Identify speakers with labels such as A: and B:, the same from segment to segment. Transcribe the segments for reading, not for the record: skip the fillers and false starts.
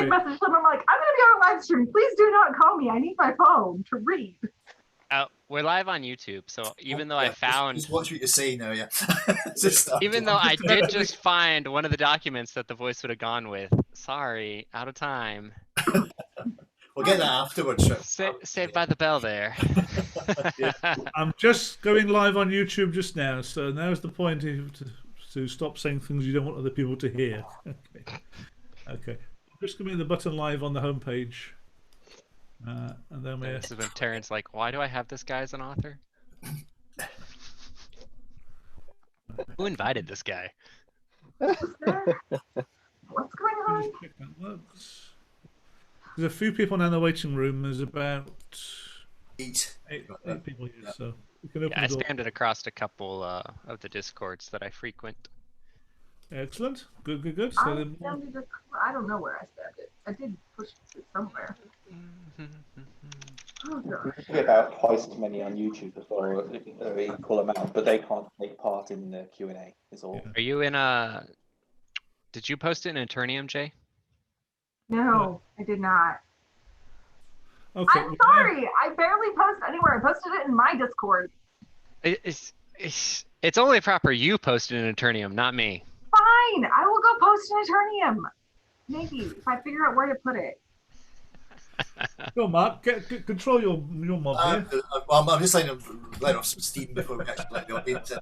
A: like messaged them. I'm like, I'm gonna be on a live stream. Please do not call me. I need my phone to read.
B: We're live on YouTube, so even though I found...
C: Just watch what you say now, yeah.
B: Even though I did just find one of the documents that the voice would have gone with. Sorry, out of time.
C: We'll get that afterwards.
B: Saved by the bell there.
D: Yeah. I'm just going live on YouTube just now, so now's the point to stop saying things you don't want other people to hear. Okay. Okay. Just give me the button live on the homepage. And then we're...
B: This is when Terran's like, why do I have this guy as an author? Who invited this guy?
A: What's going on?
D: There's a few people now in the waiting room. There's about
C: eight
D: people here, yeah. So we can open
B: I
D: the door.
B: spammed it across a couple of the Discords that I frequent.
D: Excellent. Good, good, good.
A: I don't know where I spammed it. I did push it somewhere. Oh,
E: there should be about twice as many on YouTube as well, an equal amount, but they can't take part in the Q&A, is all.
B: Are you in a... Did you post it in Eternium, Jay?
A: No, I did not.
D: Okay.
A: I'm sorry. I barely post anywhere. I posted it in my Discord.
B: It's only proper you posted in Eternium, not me.
A: Fine. I will go post in Eternium. Maybe if I figure out where to put it.
D: Go, Mark. Control your mob here.
C: I'm just letting off some steam before we actually let the audience in.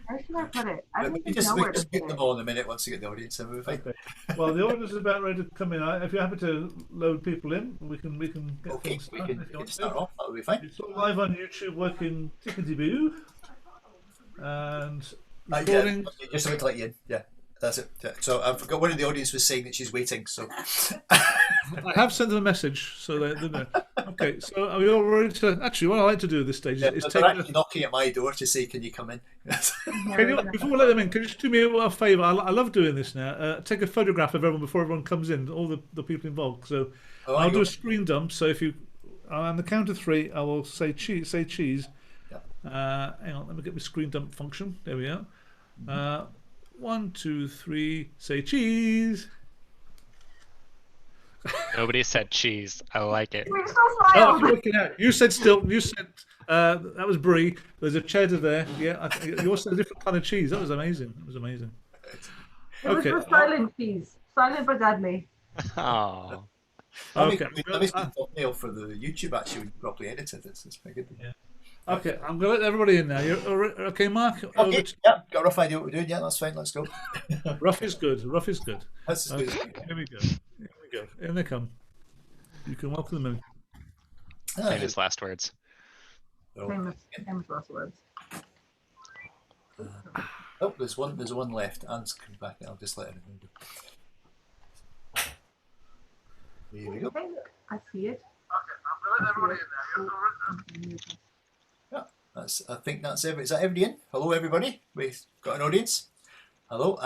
A: Where should I put it? I don't even
C: Just
A: know where to
C: get
A: put
C: them
A: it.
C: all in a minute once you get the audience in. We'll be fine.
D: Okay. Well, the audience is about ready to come in. If you're happy to load people in, we can get
C: Okay,
D: things
C: we
D: started.
C: can start off. That'll be fine.
D: It's all live on YouTube, working tickety-boo. And
C: Yeah,
D: recording.
C: just to let you in. Yeah, that's it. Yeah. So I've got one of the audience was saying that she's waiting. So
D: I have sent them a message, so they know. Okay, so are we all ready to... Actually, what I like to do at this stage is
C: they're
D: take...
C: actually knocking at my door to say, "Can you come in?"
D: Before we let them in, can you just do me a favour? I love doing this now. Take a photograph of everyone before everyone comes in, all the people involved. So I'll do a screen dump. So if you... On the count of 3, I will say cheese. Say cheese.
C: Yeah.
D: Hang on, let me get my screen dump function. There we are. 1, 2, 3, say cheese.
B: Nobody said cheese. I like it.
A: We still
D: Oh,
A: smiled.
D: you're working out. You said that was brie. There's a cheddar there. Yeah, you also said a different kind of cheese. That was amazing. It was amazing.
A: It was the silent cheese. Silent but deadly.
B: Oh.
D: Okay.
C: That makes me thumbnail for the YouTube actually properly edited. It's pretty good.
D: Yeah. Okay, I'm going to let everybody in now. You're okay, Mark?
C: Okay, yeah, got a rough idea what we're doing. Yeah, that's fine. Let's go.
D: Rough is good. Rough is good.
C: That's as good as
D: Here we go. Here we go. In they come. You can welcome them in.
B: Famous last words.
A: Famous last words.
C: Oh, there's one left. Anne's come back. I'll just let everyone go. Here we go.
A: Okay, look, I see it.
F: Okay, I'm gonna let everybody in there.
C: Yeah, I think that's every. Is that everybody in? Hello, everybody. We've got an audience. Hello.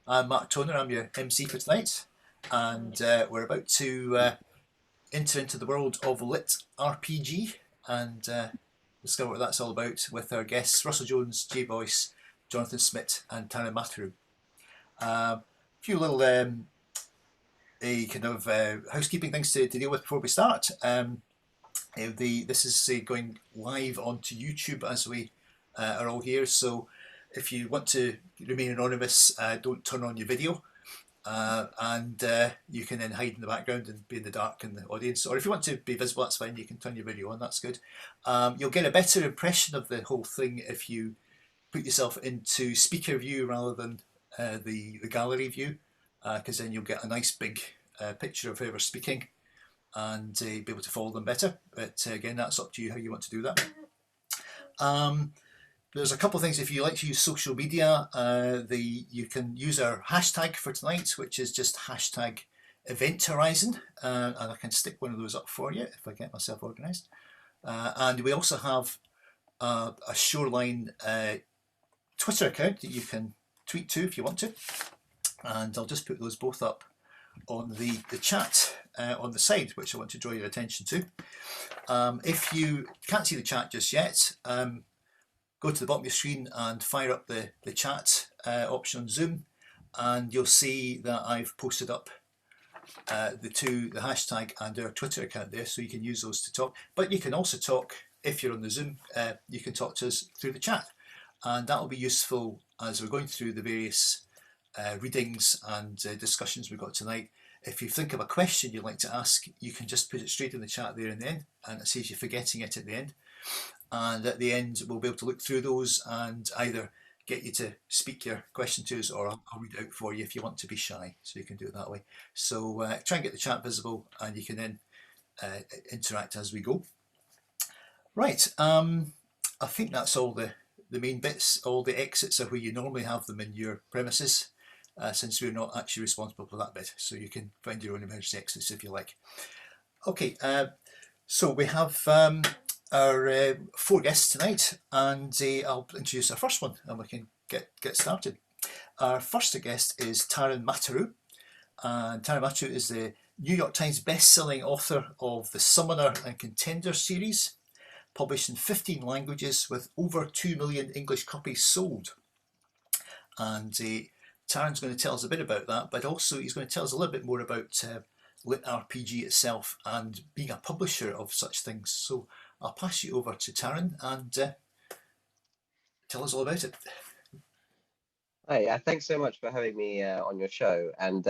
C: I'm Mark Toner. I'm your MC for tonight, and we're about to enter into the world of LitRPG and discover what that's all about with our guests Russell Jones, Jay Boyce, Jonathan Smidt, and Taran Matharu. A few little kind of housekeeping things to deal with before we start. This is going live onto YouTube as we are all here, so if you want to remain anonymous, don't turn on your video, and you can then hide in the background and be in the dark in the audience, or if you want to be visible, that's fine, you can turn your video on, that's good. You'll get a better impression of the whole thing if you put yourself into speaker view rather than the gallery view, because then you'll get a nice big picture of whoever's speaking and be able to follow them better. But again, that's up to you how you want to do that. There's a couple of things. If you like to use social media, you can use our hashtag for tonight, which is just hashtag Event Horizon, and I can stick one of those up for you if I get myself organised. And we also have a Shoreline Twitter account that you can tweet to if you want to, and I'll just put those both up on the chat on the side, which I want to draw your attention to. If you can't see the chat just yet, go to the bottom of your screen and fire up the chat option on Zoom, and you'll see that I've posted up the hashtag and our Twitter account there, so you can use those to talk. But you can also talk, if you're on the Zoom, you can talk to us through the chat, and that will be useful as we're going through the various readings and discussions we've got tonight. If you think of a question you'd like to ask, you can just put it straight in the chat there and then, and it saves you forgetting it at the end. And at the end, we'll be able to look through those and either get you to speak your question to us, or I'll read it out for you if you want to be shy, so you can do it that way. So try and get the chat visible, and you can then interact as we go. Right, I think that's all the main bits. All the exits are where you normally have them in your premises, since we're not actually responsible for that bit, so you can find your own emergency exits if you like. Okay, so we have our 4 guests tonight, and I'll introduce our first one and we can get started. Our first guest is Taran Matharu, and Taran Matharu is the New York Times best-selling author of the Summoner and Contender series, published in 15 languages with over 2 million English copies sold. And Taran's going to tell us a bit about that, but also he's going to tell us a little bit more about LitRPG itself and being a publisher of such things. So I'll pass you over to Taran and tell us all about it.
G: Hi, thanks so much for having me on your show. And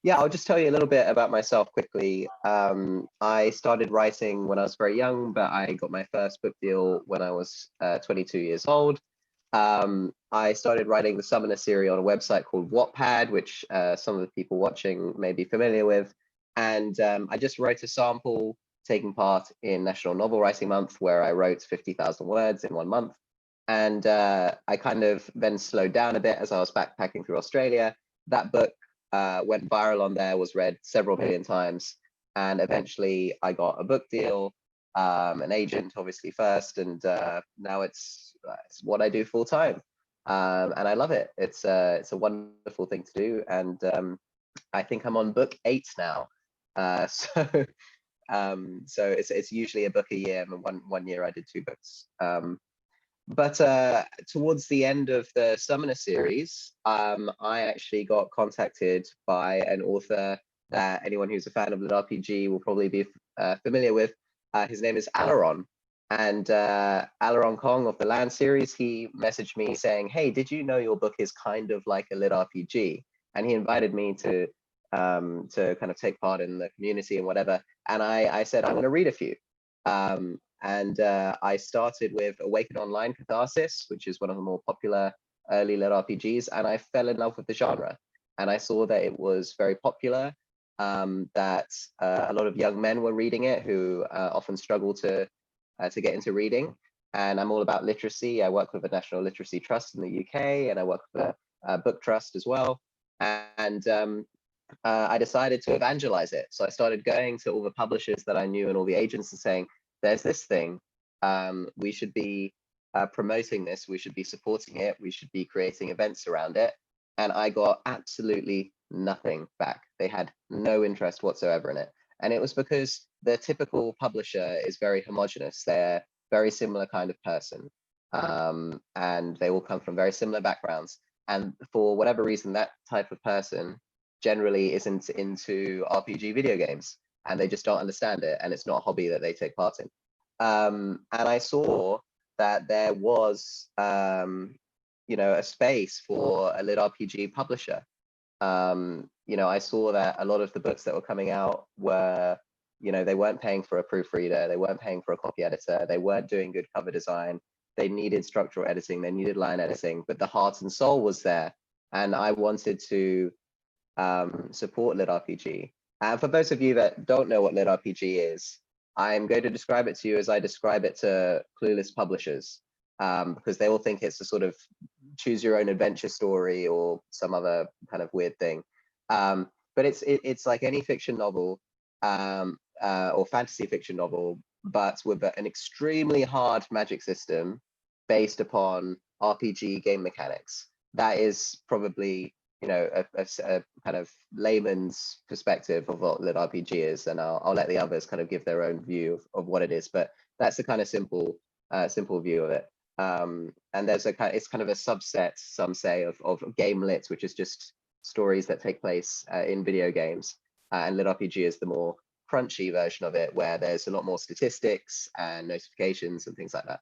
G: yeah, I'll just tell you a little bit about myself quickly. I started writing when I was very young, but I got my first book deal when I was 22 years old. I started writing the Summoner series on a website called Wattpad, which some of the people watching may be familiar with. And I just wrote a sample taking part in National Novel Writing Month, where I wrote 50,000 words in 1 month. And I kind of then slowed down a bit as I was backpacking through Australia. That book went viral on there, was read several million times. And eventually I got a book deal, an agent obviously first, and now it's what I do full time. And I love it. It's a wonderful thing to do. And I think I'm on book 8 now. So it's usually a book a year, and one year I did 2 books. But towards the end of the Summoner series, I actually got contacted by an author that anyone who's a fan of LitRPG will probably be familiar with. His name is Alaron. And Alaron Kong of the Land series, he messaged me saying, "Hey, did you know your book is kind of like a LitRPG?" And he invited me to kind of take part in the community and whatever. And I said, I'm going to read a few. And I started with Awaken Online Catharsis, which is one of the more popular early LitRPGs, and I fell in love with the genre. And I saw that it was very popular, that a lot of young men were reading it who often struggle to get into reading. And I'm all about literacy. I work with a National Literacy Trust in the UK, and I work with a book trust as well. And I decided to evangelize it. So I started going to all the publishers that I knew and all the agents and saying, there's this thing, we should be promoting this, we should be supporting it, we should be creating events around it. And I got absolutely nothing back. They had no interest whatsoever in it. And it was because the typical publisher is very homogenous. They're very similar kind of person. And they all come from very similar backgrounds. And for whatever reason, that type of person generally isn't into RPG video games, and they just don't understand it, and it's not a hobby that they take part in. And I saw that there was, a space for a LitRPG publisher. I saw that a lot of the books that were coming out were, they weren't paying for a proofreader, they weren't paying for a copy editor, they weren't doing good cover design, they needed structural editing, they needed line editing, but the heart and soul was there. And I wanted to support LitRPG. And for those of you that don't know what LitRPG is, I'm going to describe it to you as I describe it to clueless publishers, because they all think it's a sort of choose your own adventure story or some other kind of weird thing. But it's like any fiction novel or fantasy fiction novel, but with an extremely hard magic system based upon RPG game mechanics. That is probably a kind of layman's perspective of what LitRPG is, and I'll let the others kind of give their own view of what it is. But that's the kind of simple view of it. And there's it's kind of a subset, some say, of game lit, which is just stories that take place in video games. and LitRPG is the more crunchy version of it, where there's a lot more statistics and notifications and things like that.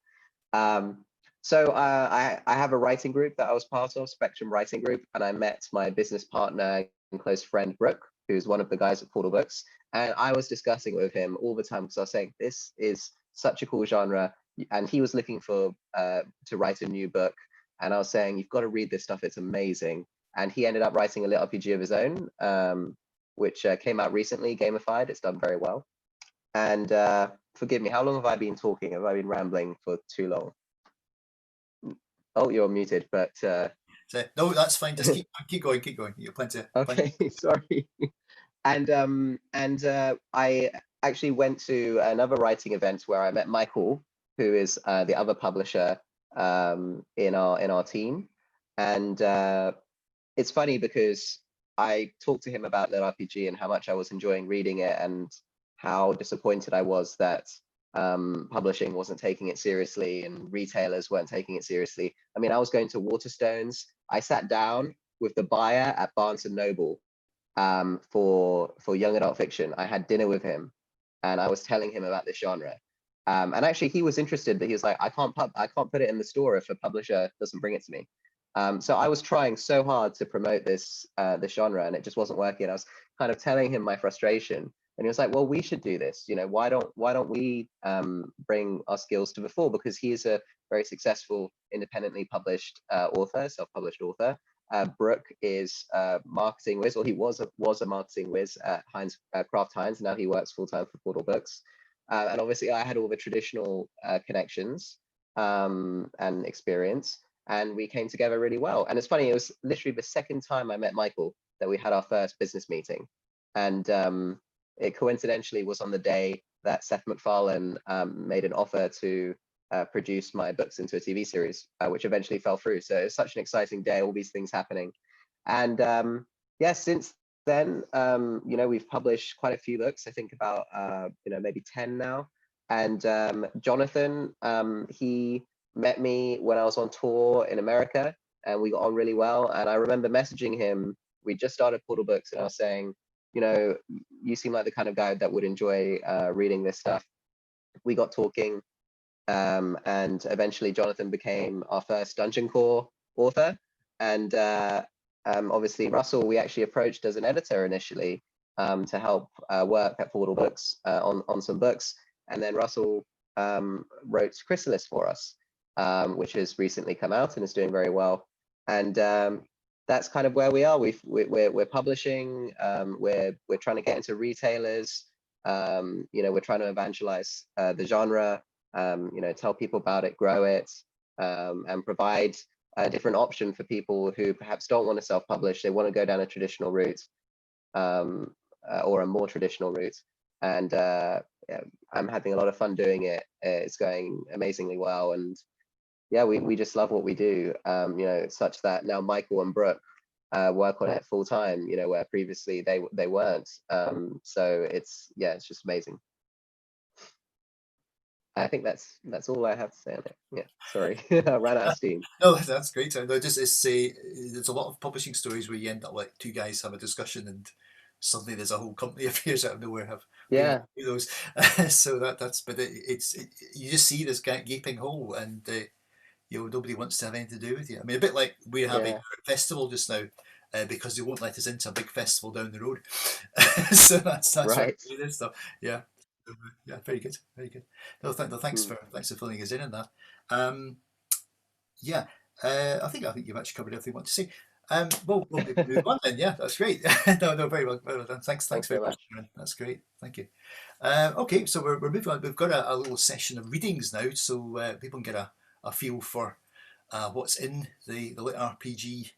G: So I have a writing group that I was part of, Spectrum Writing Group, and I met my business partner and close friend, Brooke, who's one of the guys at Portal Books. And I was discussing it with him all the time because I was saying, this is such a cool genre. And he was looking for to write a new book. And I was saying, you've got to read this stuff. It's amazing. And he ended up writing a LitRPG of his own, which came out recently, gamified. It's done very well. And forgive me, how long have I been talking? Have I been rambling for too long? Oh, you're muted, but
C: no, that's fine. Just keep going. You're plenty.
G: Okay, sorry. And I actually went to another writing event where I met Michael, who is the other publisher in our team. And it's funny because I talked to him about LitRPG and how much I was enjoying reading it and how disappointed I was that publishing wasn't taking it seriously and retailers weren't taking it seriously. I mean, I was going to Waterstones. I sat down with the buyer at Barnes and Noble for young adult fiction. I had dinner with him and I was telling him about this genre. And actually he was interested, but he was like, I can't put it in the store if a publisher doesn't bring it to me. So I was trying so hard to promote this genre and it just wasn't working. I was kind of telling him my frustration. And he was like, well, we should do this. You know, why don't we bring our skills to the fore? Because he is a very successful, independently published author, self-published author. Brooke is marketing whiz, or he was a marketing whiz at Kraft Heinz. Now he works full-time for Portal Books. And obviously I had all the traditional connections and experience, and we came together really well. And it's funny, it was literally the second time I met Michael that we had our first business meeting. And it coincidentally was on the day that Seth MacFarlane made an offer to produce my books into a TV series, which eventually fell through. So it's such an exciting day, all these things happening. And yeah, since then, you know, we've published quite a few books, I think about, you know, maybe 10 now. And Jonathan, he met me when I was on tour in America and we got on really well. And I remember messaging him, we just started Portal Books and I was saying, you know, you seem like the kind of guy that would enjoy reading this stuff. We got talking, and eventually Jonathan became our first Dungeon Core author. And obviously Russell, we actually approached as an editor initially to help work at Portal Books on some books. And then Russell wrote Chrysalis for us, which has recently come out and is doing very well. And that's kind of where we are. We're publishing. We're trying to get into retailers. You know, we're trying to evangelize the genre. You know, tell people about it, grow it, and provide a different option for people who perhaps don't want to self-publish. They want to go down a traditional route, or a more traditional route. And yeah, I'm having a lot of fun doing it. It's going amazingly well, and yeah, we just love what we do, you know, such that now Michael and Brooke work on it full time, you know, where previously they weren't. So it's just amazing. I think that's all I have to say on it. Yeah, sorry, I ran out of steam.
C: No, that's great. I just say there's a lot of publishing stories where you end up like two guys have a discussion and suddenly there's a whole company appears out of nowhere.
G: Yeah,
C: those. So but you just see this gaping hole and. You know, nobody wants to have anything to do with you. I mean, a bit like we're having a festival just now because they won't let us into a big festival down the road. So that's
G: right.
C: what this stuff. Yeah, yeah, very good, very good. No, thanks for filling us in on that. Yeah, I think you've actually covered everything you want to say. Well, we'll move on then. Yeah, that's great. No, very well done. Thanks very much. That's great. Thank you. Okay, so we're moving on. We've got a little session of readings now, so people can get a feel for what's in the LitRPG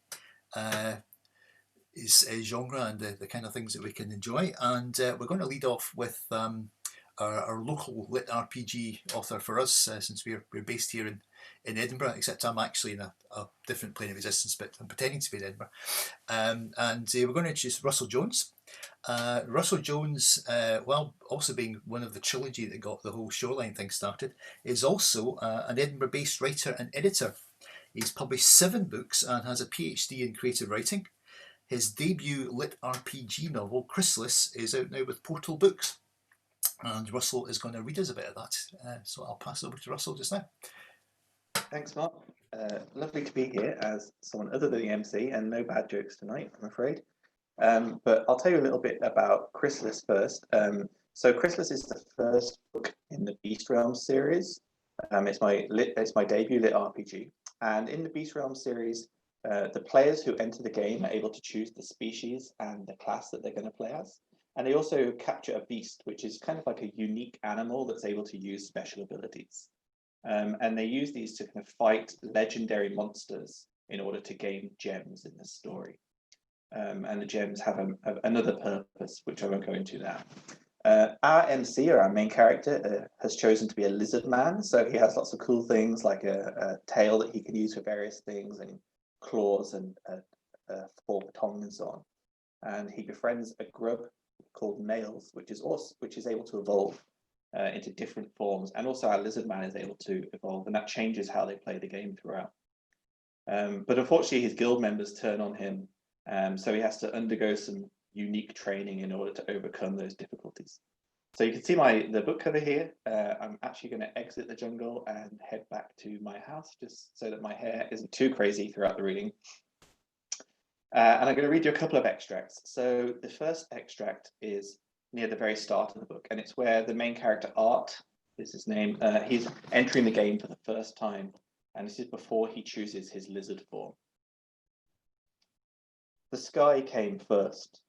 C: genre and the kind of things that we can enjoy. And we're going to lead off with our local LitRPG author for us, since we're based here in Edinburgh, except I'm actually in a different plane of existence, but I'm pretending to be in Edinburgh. And we're going to introduce Russell Jones. Russell Jones, well, also being one of the trilogy that got the whole Shoreline thing started, is also an Edinburgh-based writer and editor. He's published 7 books and has a PhD in creative writing. His debut LitRPG novel, Chrysalis, is out now with Portal Books. And Russell is going to read us a bit of that. So I'll pass it over to Russell just now.
E: Thanks, Mark. Lovely to be here as someone other than the MC, and no bad jokes tonight, I'm afraid. But I'll tell you a little bit about Chrysalis first. So Chrysalis is the first book in the Beast Realms series. It's my debut lit RPG, and in the Beast Realms series, the players who enter the game are able to choose the species and the class that they're going to play as, and they also capture a beast, which is kind of like a unique animal that's able to use special abilities. And they use these to kind of fight legendary monsters in order to gain gems in the story. And the gems have another purpose, which I won't go into now. Our MC, or our main character, has chosen to be a lizard man. So he has lots of cool things like a tail that he can use for various things, and claws and a forked tongue and so on. And he befriends a grub called Nails, which is able to evolve into different forms. And also our lizard man is able to evolve, and that changes how they play the game throughout. But unfortunately, his guild members turn on him, so he has to undergo some unique training in order to overcome those difficulties. So you can see the book cover here. I'm actually going to exit the jungle and head back to my house, just so that my hair isn't too crazy throughout the reading. And I'm going to read you a couple of extracts. So the first extract is near the very start of the book, and it's where the main character, Art, is his name, he's entering the game for the first time, and this is before he chooses his lizard form. The sky came first,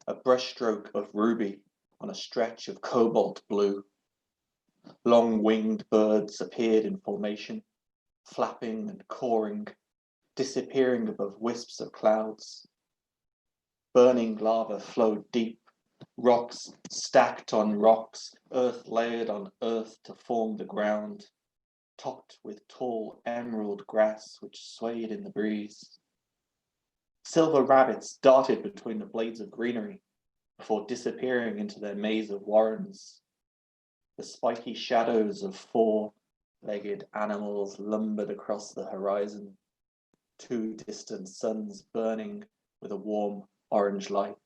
E: a brushstroke of ruby on a stretch of cobalt blue. Long-winged birds appeared in formation, flapping and cawing, disappearing above wisps of clouds. Burning lava flowed deep, rocks stacked on rocks, earth layered on earth to form the ground, topped with tall emerald grass which swayed in the breeze. Silver rabbits darted between the blades of greenery before disappearing into their maze of warrens. The spiky shadows of four-legged animals lumbered across the horizon, two distant suns burning with a warm orange light.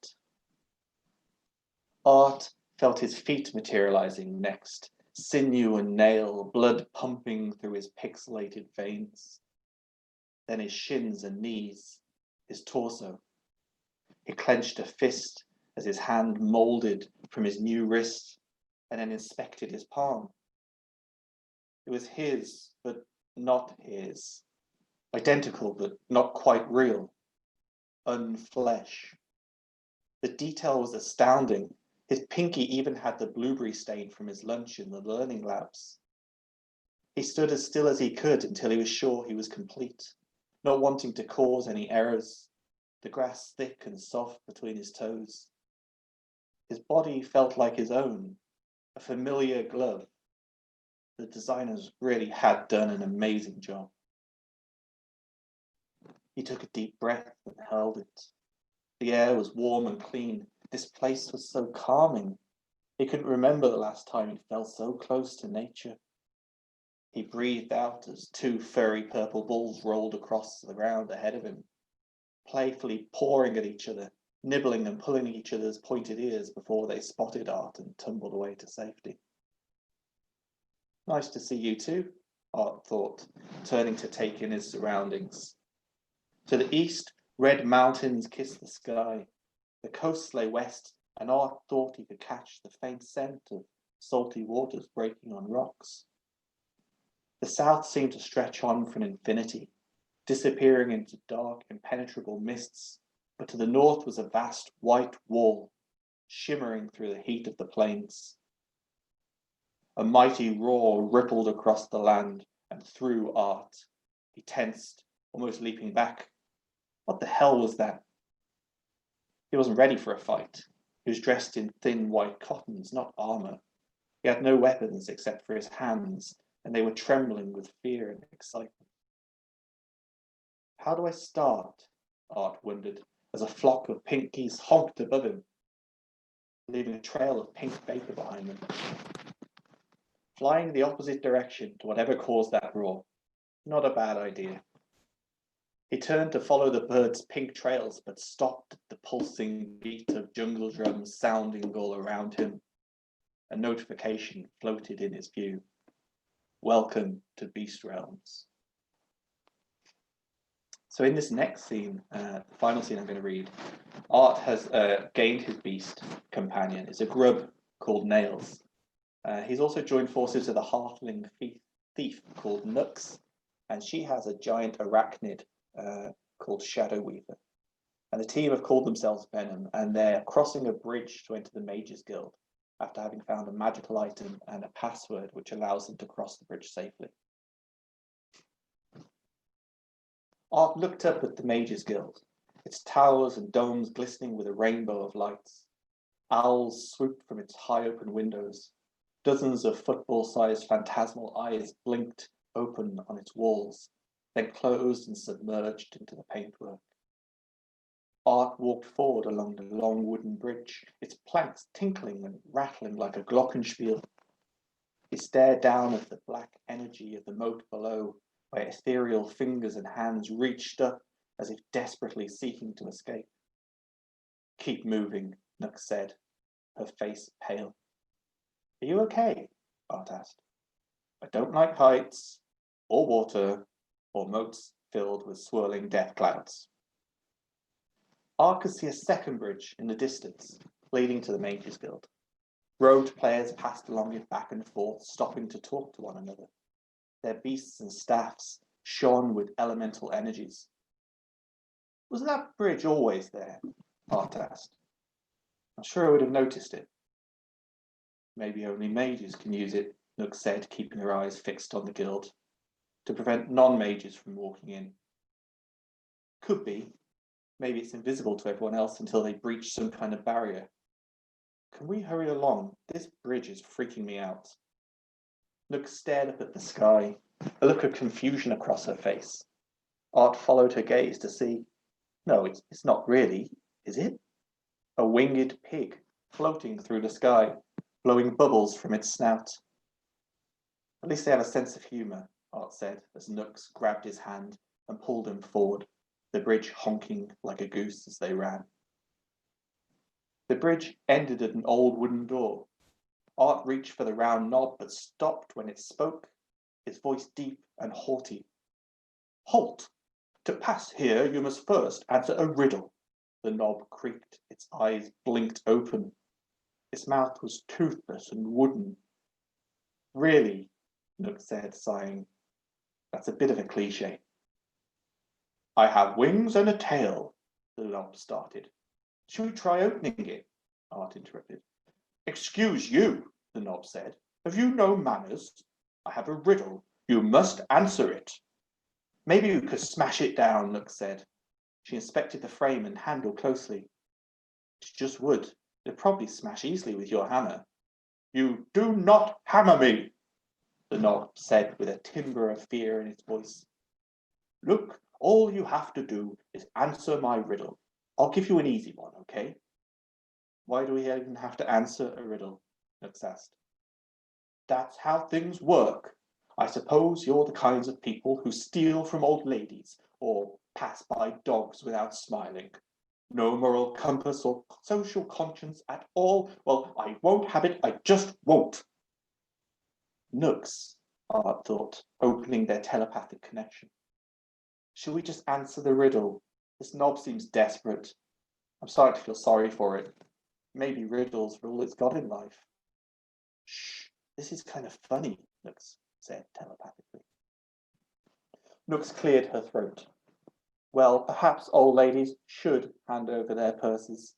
E: Art felt his feet materializing next, sinew and nail, blood pumping through his pixelated veins. Then his shins and knees, his torso. He clenched a fist as his hand molded from his new wrist, and then inspected his palm. It was his, but not his. Identical, but not quite real. Unflesh. The detail was astounding. His pinky even had the blueberry stain from his lunch in the learning labs. He stood as still as he could until he was sure he was complete, not wanting to cause any errors, the grass thick and soft between his toes. His body felt like his own, a familiar glove. The designers really had done an amazing job. He took a deep breath and held it. The air was warm and clean. This place was so calming. He couldn't remember the last time he felt so close to nature. He breathed out as two furry purple bulls rolled across the ground ahead of him, playfully pawing at each other, nibbling and pulling each other's pointed ears before they spotted Art and tumbled away to safety. Nice to see you too, Art thought, turning to take in his surroundings. To the east, red mountains kissed the sky. The coast lay west, and Art thought he could catch the faint scent of salty waters breaking on rocks. The south seemed to stretch on for an infinity, disappearing into dark, impenetrable mists, but to the north was a vast white wall, shimmering through the heat of the plains. A mighty roar rippled across the land and through Art. He tensed, almost leaping back. What the hell was that? He wasn't ready for a fight. He was dressed in thin white cottons, not armor. He had no weapons except for his hands, and they were trembling with fear and excitement. How do I start? Art wondered, as a flock of pink geese honked above him, leaving a trail of pink vapor behind them. Flying the opposite direction to whatever caused that roar. Not a bad idea. He turned to follow the bird's pink trails, but stopped at the pulsing beat of jungle drums sounding all around him. A notification floated in his view. Welcome to Beast Realms. So in this next scene, the final scene I'm going to read, Art has gained his beast companion. It's a grub called Nails. He's also joined forces with a halfling thief called Nux, and she has a giant arachnid called Shadow Weaver. And the team have called themselves Venom, and they're crossing a bridge to enter the Mages Guild after having found a magical item and a password which allows them to cross the bridge safely. Art looked up at the Mages Guild, its towers and domes glistening with a rainbow of lights. Owls swooped from its high open windows. Dozens of football-sized phantasmal eyes blinked open on its walls, then closed and submerged into the paintwork. Art walked forward along the long wooden bridge, its planks tinkling and rattling like a glockenspiel. He stared down at the black energy of the moat below, where ethereal fingers and hands reached up as if desperately seeking to escape. Keep moving, Nux said, her face pale. Are you okay? Art asked. I don't like heights, or water, or moats filled with swirling death clouds. Art could see a second bridge in the distance, leading to the Mages Guild. Robed players passed along it back and forth, stopping to talk to one another. Their beasts and staffs shone with elemental energies. Was that bridge always there? Art asked. I'm sure I would have noticed it. Maybe only mages can use it, Nux said, keeping her eyes fixed on the guild, to prevent non-mages from walking in. Could be. Maybe it's invisible to everyone else until they breach some kind of barrier. Can we hurry along? This bridge is freaking me out. Nux stared up at the sky, a look of confusion across her face. Art followed her gaze to see. No, it's not really, is it? A winged pig floating through the sky, blowing bubbles from its snout. At least they have a sense of humour, Art said, as Nux grabbed his hand and pulled him forward, the bridge honking like a goose as they ran. The bridge ended at an old wooden door. Art reached for the round knob, but stopped when it spoke, its voice deep and haughty. Halt! To pass here, you must first answer a riddle. The knob creaked, its eyes blinked open. Its mouth was toothless and wooden. Really, Nux said, sighing. That's a bit of a cliche. I have wings and a tail, the knob started. Should we try opening it? Art interrupted. Excuse you, the knob said. Have you no manners? I have a riddle. You must answer it. Maybe you could smash it down, Nux said. She inspected the frame and handle closely. It's just wood. It'll probably smash easily with your hammer. You do not hammer me, the knob said with a timbre of fear in its voice. Look, all you have to do is answer my riddle. I'll give you an easy one, okay? Why do we even have to answer a riddle? Nux asked. That's how things work. I suppose you're the kinds of people who steal from old ladies or pass by dogs without smiling. No moral compass or social conscience at all. Well, I won't have it. I just won't. Nux, Art thought, opening their telepathic connection. Should we just answer the riddle? This knob seems desperate. I'm starting to feel sorry for it. Maybe riddles are all it's got in life. Shh, this is kind of funny, Nux said telepathically. Nux cleared her throat. Well, perhaps old ladies should hand over their purses.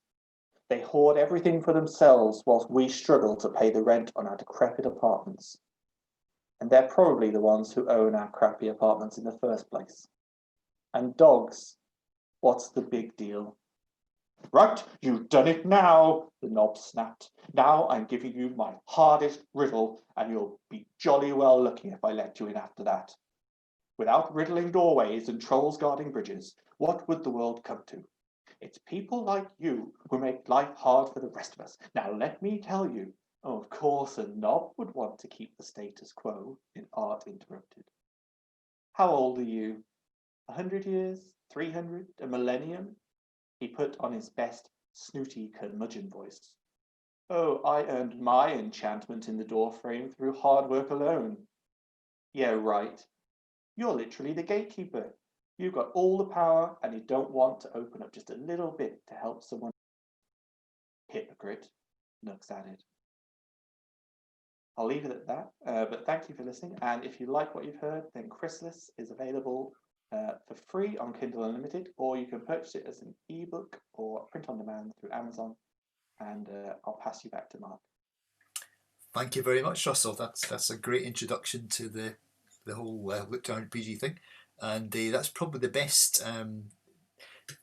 E: They hoard everything for themselves whilst we struggle to pay the rent on our decrepit apartments. And they're probably the ones who own our crappy apartments in the first place. And dogs, what's the big deal? Right, you've done it now, the knob snapped. Now I'm giving you my hardest riddle, and you'll be jolly well lucky if I let you in after that. Without riddling doorways and trolls guarding bridges, what would the world come to? It's people like you who make life hard for the rest of us. Now let me tell you. Oh, of course a knob would want to keep the status quo, Art interrupted. How old are you? 100 years? 300? A millennium? He put on his best snooty curmudgeon voice. Oh, I earned my enchantment in the doorframe through hard work alone. Yeah, right. You're literally the gatekeeper. You've got all the power and you don't want to open up just a little bit to help someone. Hypocrite, Nooks added. I'll leave it at that, but thank you for listening. And if you like what you've heard, then Chrysalis is available for free on Kindle Unlimited, or you can purchase it as an ebook or print on demand through Amazon. And I'll pass you back to Mark.
C: Thank you very much, Russell. That's a great introduction to the whole LitRPG thing, and that's probably the best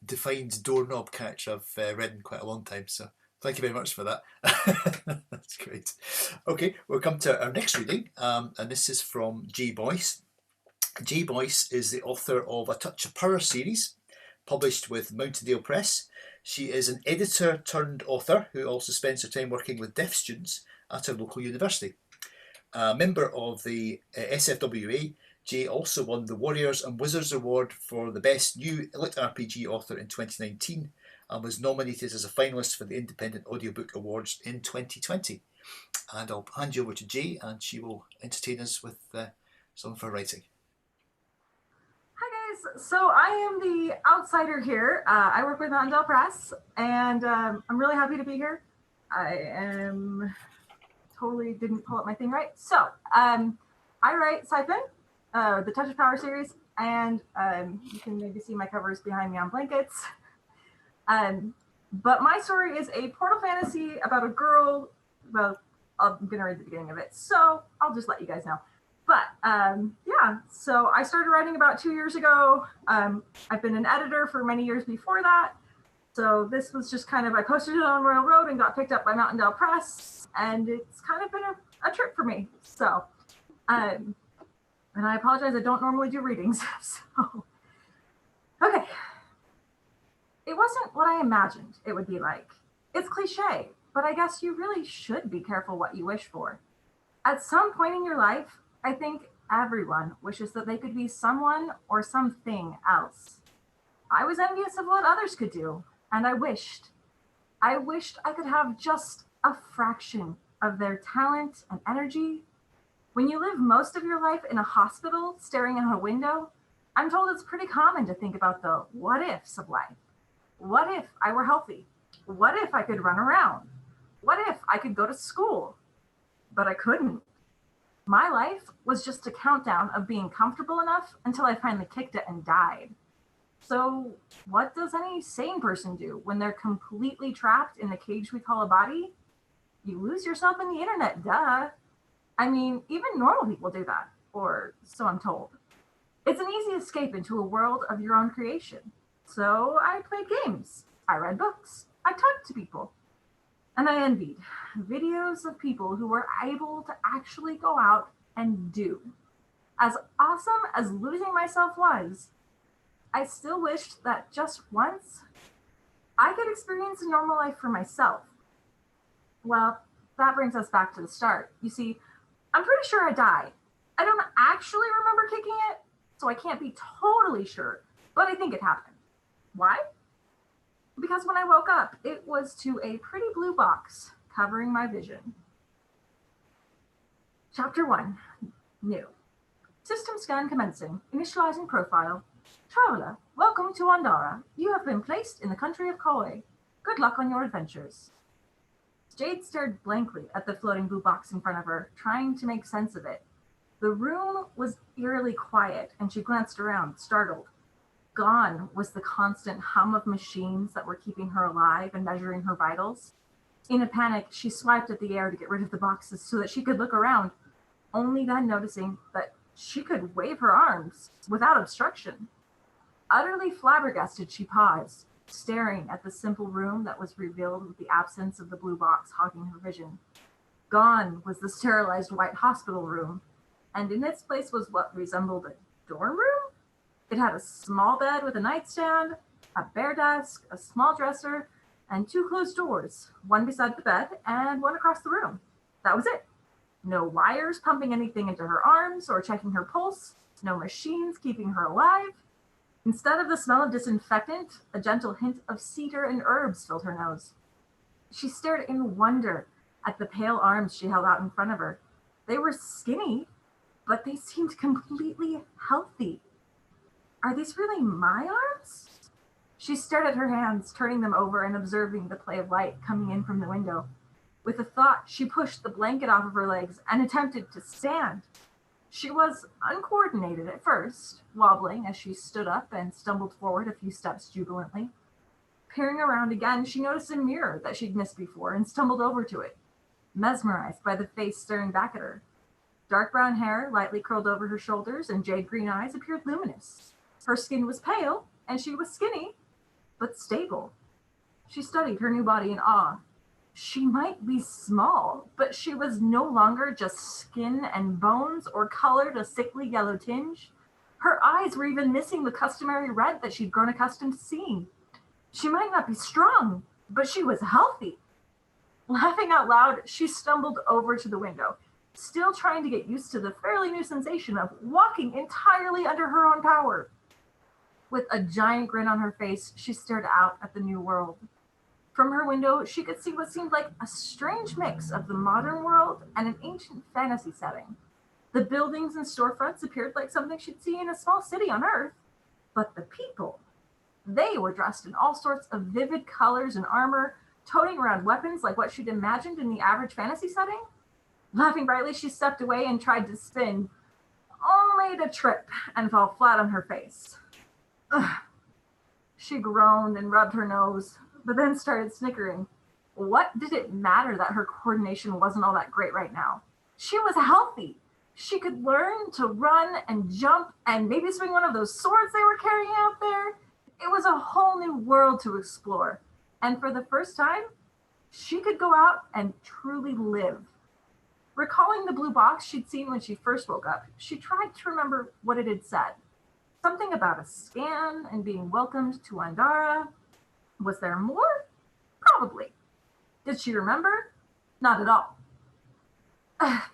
C: defined doorknob catch I've read in quite a long time. So thank you very much for that. That's great. Okay, we'll come to our next reading, and this is from Jay Boyce. Jay Boyce is the author of A Touch of Power series, published with Mountaindale Press. She is an editor turned author who also spends her time working with deaf students at her local university. A member of the SFWA, Jay also won the Warriors and Wizards Award for the Best New LitRPG Author in 2019 and was nominated as a finalist for the Independent Audiobook Awards in 2020. And I'll hand you over to Jay and she will entertain us with some of her writing.
A: So I am the outsider here. I work with Mountaindale Press, and I'm really happy to be here. I totally didn't pull up my thing right. So I write Siphon, the Touch of Power series, and you can maybe see my covers behind me on blankets. But my story is a portal fantasy about a girl. Well, I'm going to read the beginning of it, so I'll just let you guys know. But yeah, so I started writing about 2 years ago. I've been an editor for many years before that. So this was just kind of, I posted it on Royal Road and got picked up by Mountaindale Press. And it's kind of been a trip for me. So, and I apologize, I don't normally do readings. So, okay. It wasn't what I imagined it would be like. It's cliche, but I guess you really should be careful what you wish for. At some point in your life, I think everyone wishes that they could be someone or something else. I was envious of what others could do, and I wished I could have just a fraction of their talent and energy. When you live most of your life in a hospital staring out a window, I'm told it's pretty common to think about the what ifs of life. What if I were healthy? What if I could run around? What if I could go to school? But I couldn't. My life was just a countdown of being comfortable enough until I finally kicked it and died. So what does any sane person do when they're completely trapped in the cage we call a body? You lose yourself in the internet, duh. I mean, even normal people do that, or so I'm told. It's an easy escape into a world of your own creation. So I played games, I read books, I talked to people. And I envied videos of people who were able to actually go out and do. As awesome as losing myself was, I still wished that just once I could experience a normal life for myself. Well, that brings us back to the start. You see, I'm pretty sure I died. I don't actually remember kicking it, so I can't be totally sure, but I think it happened. Why? Because when I woke up, it was to a pretty blue box covering my vision. Chapter 1, New. System scan commencing, initializing profile. Traveler, welcome to Andara. You have been placed in the country of Koi. Good luck on your adventures. Jade stared blankly at the floating blue box in front of her, trying to make sense of it. The room was eerily quiet, and she glanced around, startled. Gone was the constant hum of machines that were keeping her alive and measuring her vitals. In a panic, she swiped at the air to get rid of the boxes so that she could look around, only then noticing that she could wave her arms without obstruction. Utterly flabbergasted, she paused, staring at the simple room that was revealed with the absence of the blue box hogging her vision. Gone was the sterilized white hospital room, and in its place was what resembled a dorm room? It had a small bed with a nightstand, a bare desk, a small dresser, and 2 closed doors, one beside the bed and one across the room. That was it. No wires pumping anything into her arms or checking her pulse, no machines keeping her alive. Instead of the smell of disinfectant, a gentle hint of cedar and herbs filled her nose. She stared in wonder at the pale arms she held out in front of her. They were skinny, but they seemed completely healthy. Are these really my arms? She stared at her hands, turning them over and observing the play of light coming in from the window. With a thought, she pushed the blanket off of her legs and attempted to stand. She was uncoordinated at first, wobbling as she stood up and stumbled forward a few steps jubilantly. Peering around again, she noticed a mirror that she'd missed before and stumbled over to it, mesmerized by the face staring back at her. Dark brown hair lightly curled over her shoulders and jade green eyes appeared luminous. Her skin was pale, and she was skinny, but stable. She studied her new body in awe. She might be small, but she was no longer just skin and bones or colored a sickly yellow tinge. Her eyes were even missing the customary red that she'd grown accustomed to seeing. She might not be strong, but she was healthy. Laughing out loud, she stumbled over to the window, still trying to get used to the fairly new sensation of walking entirely under her own power. With a giant grin on her face, she stared out at the new world. From her window, she could see what seemed like a strange mix of the modern world and an ancient fantasy setting. The buildings and storefronts appeared like something she'd see in a small city on Earth, but the people, they were dressed in all sorts of vivid colors and armor, toting around weapons like what she'd imagined in the average fantasy setting. Laughing brightly, she stepped away and tried to spin, only to trip and fall flat on her face. Ugh. She groaned and rubbed her nose, but then started snickering. What did it matter that her coordination wasn't all that great right now? She was healthy. She could learn to run and jump and maybe swing one of those swords they were carrying out there. It was a whole new world to explore. And for the first time, she could go out and truly live. Recalling the blue box she'd seen when she first woke up, she tried to remember what it had said. Something about a scan and being welcomed to Andara. Was there more? Probably. Did she remember? Not at all.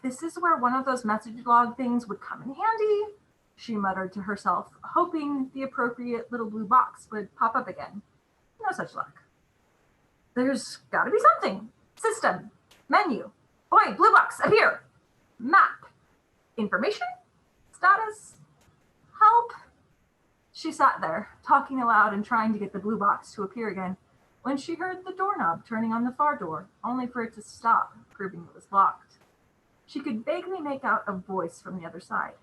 A: This is where one of those message log things would come in handy, she muttered to herself, hoping the appropriate little blue box would pop up again. No such luck. There's gotta be something. System. Menu. Oi, blue box, appear. Map. Information? Status? Help? She sat there, talking aloud and trying to get the blue box to appear again, when she heard the doorknob turning on the far door, only for it to stop, proving it was locked. She could vaguely make out a voice from the other side.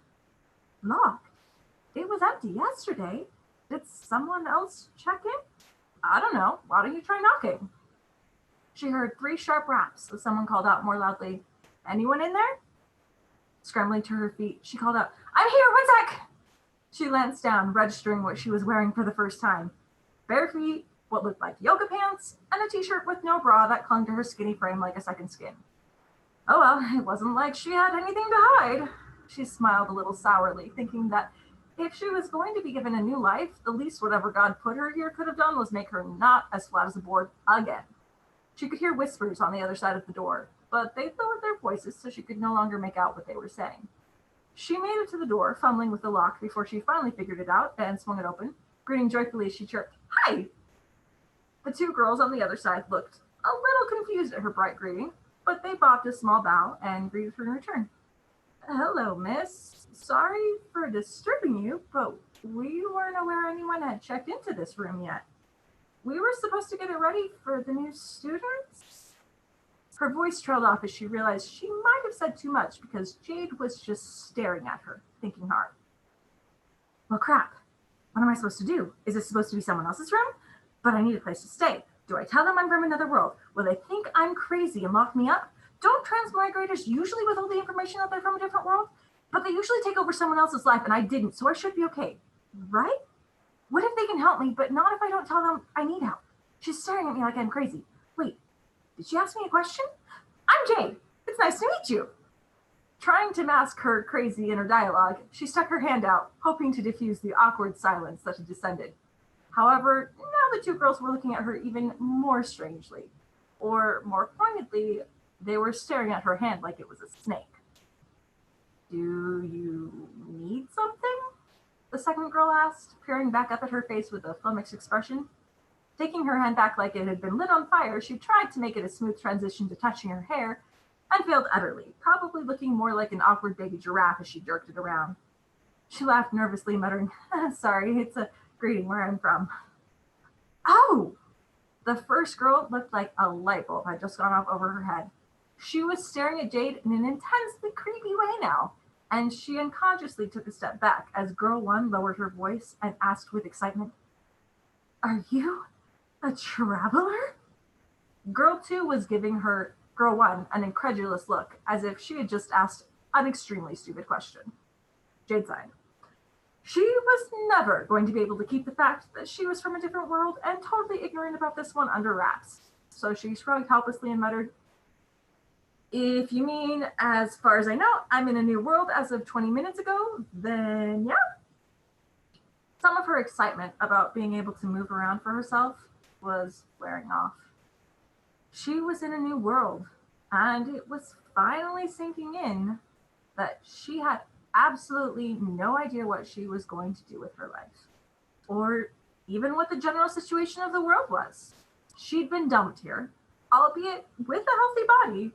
A: Locked? It was empty yesterday. Did someone else check in? I don't know. Why don't you try knocking? She heard 3 sharp raps as someone called out more loudly, Anyone in there? Scrambling to her feet, she called out, I'm here, 1 sec! She glanced down, registering what she was wearing for the first time. Bare feet, what looked like yoga pants, and a t-shirt with no bra that clung to her skinny frame like a second skin. Oh well, it wasn't like she had anything to hide. She smiled a little sourly, thinking that if she was going to be given a new life, the least whatever God put her here could have done was make her not as flat as a board again. She could hear whispers on the other side of the door, but they lowered their voices so she could no longer make out what they were saying. She made it to the door, fumbling with the lock before she finally figured it out and swung it open. Grinning joyfully, she chirped, Hi! The 2 girls on the other side looked a little confused at her bright greeting, but they bobbed a small bow and greeted her in return. Hello, miss. Sorry for disturbing you, but we weren't aware anyone had checked into this room yet. We were supposed to get it ready for the new students? Her voice trailed off as she realized she might have said too much because Jade was just staring at her, thinking hard. Well, crap. What am I supposed to do? Is this supposed to be someone else's room? But I need a place to stay. Do I tell them I'm from another world? Will they think I'm crazy and lock me up? Don't transmigrators usually withhold the information that they're from a different world? But they usually take over someone else's life, and I didn't, so I should be okay. Right? What if they can help me, but not if I don't tell them I need help? She's staring at me like I'm crazy. Wait, did she ask me a question? I'm Jade. It's nice to meet you. Trying to mask her crazy inner dialogue, she stuck her hand out, hoping to diffuse the awkward silence that had descended. However, now the 2 girls were looking at her even more strangely. Or, more pointedly, they were staring at her hand like it was a snake. Do you need something? the second girl asked, peering back up at her face with a flummoxed expression. Taking her hand back like it had been lit on fire, she tried to make it a smooth transition to touching her hair, and failed utterly, probably looking more like an awkward baby giraffe as she jerked it around. She laughed nervously, muttering, "Sorry, it's a greeting where I'm from." Oh! The first girl looked like a light bulb had just gone off over her head. She was staring at Jade in an intensely creepy way now, and she unconsciously took a step back as Girl 1 lowered her voice and asked with excitement, "Are you a traveler?" Girl 2 was giving her Girl 1 an incredulous look, as if she had just asked an extremely stupid question. Jade sighed. She was never going to be able to keep the fact that she was from a different world and totally ignorant about this one under wraps. So she shrugged helplessly and muttered, "If you mean as far as I know, I'm in a new world as of 20 minutes ago, then yeah." Some of her excitement about being able to move around for herself was wearing off. She was in a new world, and it was finally sinking in that she had absolutely no idea what she was going to do with her life, or even what the general situation of the world was. She'd been dumped here, albeit with a healthy body,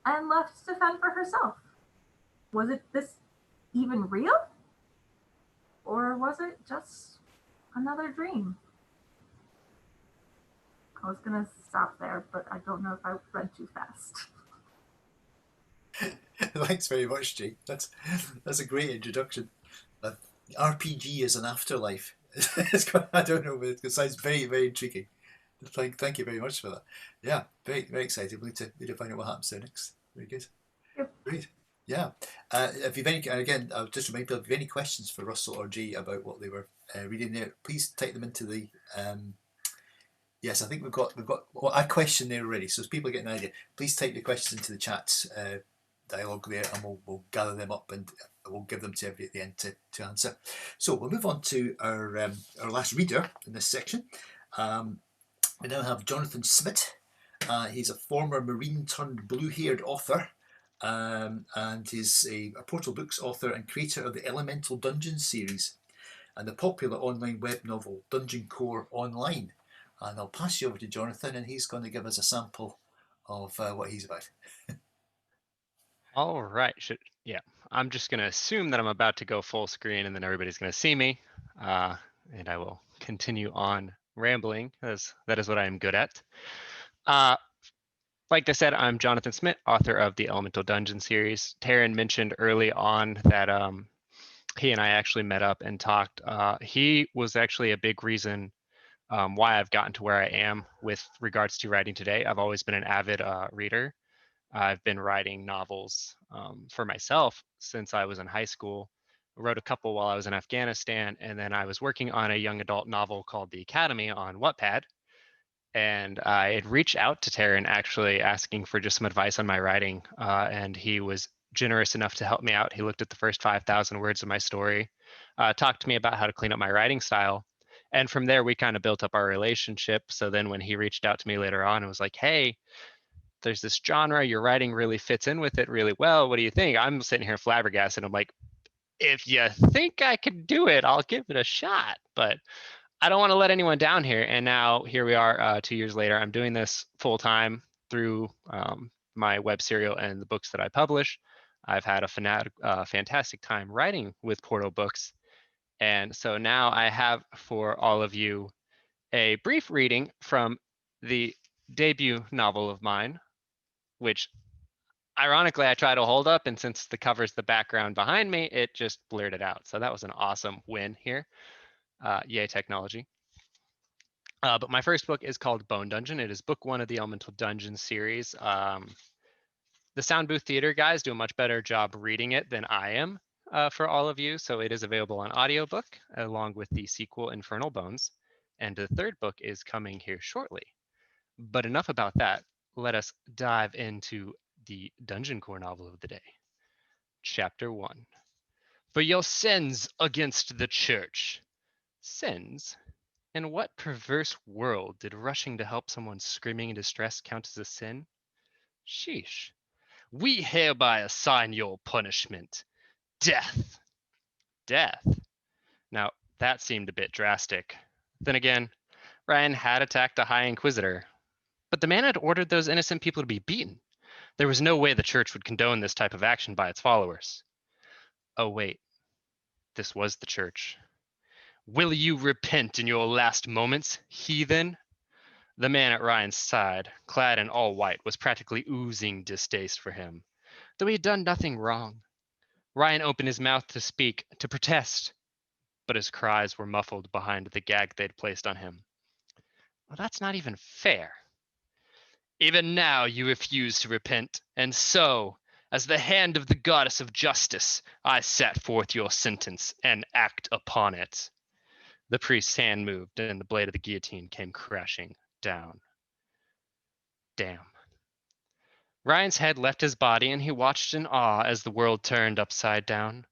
A: and left to fend for herself. Was it this even real? Or was it just another dream? I was gonna stop there, but I don't know if I read too fast.
C: Thanks very much, Jake. That's a great introduction. RPG is an afterlife. I don't know, but it sounds very, very intriguing. Thank you very much for that. Yeah, very, very excited. We need to find out what happens there next. Very good.
A: Yep.
C: Great. Yeah. If you've any, and again, I'll just remind people, if you have any questions for Russell or Jay about what they were reading there, please type them into the. Yes, I think we've got a question there already. So as people get an idea, please type your questions into the chat dialogue there, and we'll gather them up and we'll give them to everybody at the end to answer. So we'll move on to our last reader in this section. We now have Jonathan Smidt. He's a former Marine turned blue-haired author, and he's a Portal Books author and creator of the Elemental Dungeons series and the popular online web novel Dungeon Core Online. And I'll pass you over to Jonathan, and he's going to give us a sample of what he's about.
B: All right. I'm just going to assume that I'm about to go full screen and then everybody's going to see me. And I will continue on rambling, as that is what I am good at. Like I said, I'm Jonathan Smidt, author of the Elemental Dungeon series. Taran mentioned early on that he and I actually met up and talked. He was actually a big reason why I've gotten to where I am with regards to writing today. I've always been an avid reader. I've been writing novels for myself since I was in high school. I wrote a couple while I was in Afghanistan, and then I was working on a young adult novel called The Academy on Wattpad. And I had reached out to Taran actually asking for just some advice on my writing, and he was generous enough to help me out. He looked at the first 5,000 words of my story, talked to me about how to clean up my writing style. And from there, we kind of built up our relationship. So then when he reached out to me later on and was like, "Hey, there's this genre, your writing really fits in with it really well. What do you think?" I'm sitting here flabbergasted. I'm like, if you think I could do it, I'll give it a shot. But I don't want to let anyone down here. And now here we are 2 years later. I'm doing this full time through my web serial and the books that I publish. I've had a fantastic time writing with Portal Books. And so now I have for all of you a brief reading from the debut novel of mine, which ironically I try to hold up, and since the cover's the background behind me, it just blurred it out. So that was an awesome win here. Yay, technology. But my first book is called Bone Dungeon. It is book 1 of the Elemental Dungeon series. The Sound Booth Theater guys do a much better job reading it than I am for all of you. So it is available on audiobook along with the sequel Infernal Bones. And the third book is coming here shortly. But enough about that. Let us dive into the Dungeon Core novel of the day. Chapter 1. For your sins against the church. Sins? In what perverse world did rushing to help someone screaming in distress count as a sin? Sheesh. We hereby assign your punishment. Death. Death? Now, that seemed a bit drastic. Then again, Ryan had attacked a High Inquisitor, but the man had ordered those innocent people to be beaten. There was no way the church would condone this type of action by its followers. Oh, wait. This was the church. Will you repent in your last moments, heathen? The man at Ryan's side, clad in all white, was practically oozing distaste for him, though he had done nothing wrong. Ryan opened his mouth to speak, to protest, but his cries were muffled behind the gag they'd placed on him. Well, that's not even fair. Even now you refuse to repent, and so, as the hand of the goddess of justice, I set forth your sentence and act upon it. The priest's hand moved, and the blade of the guillotine came crashing down. Damn. Ryan's head left his body, and he watched in awe as the world turned upside down.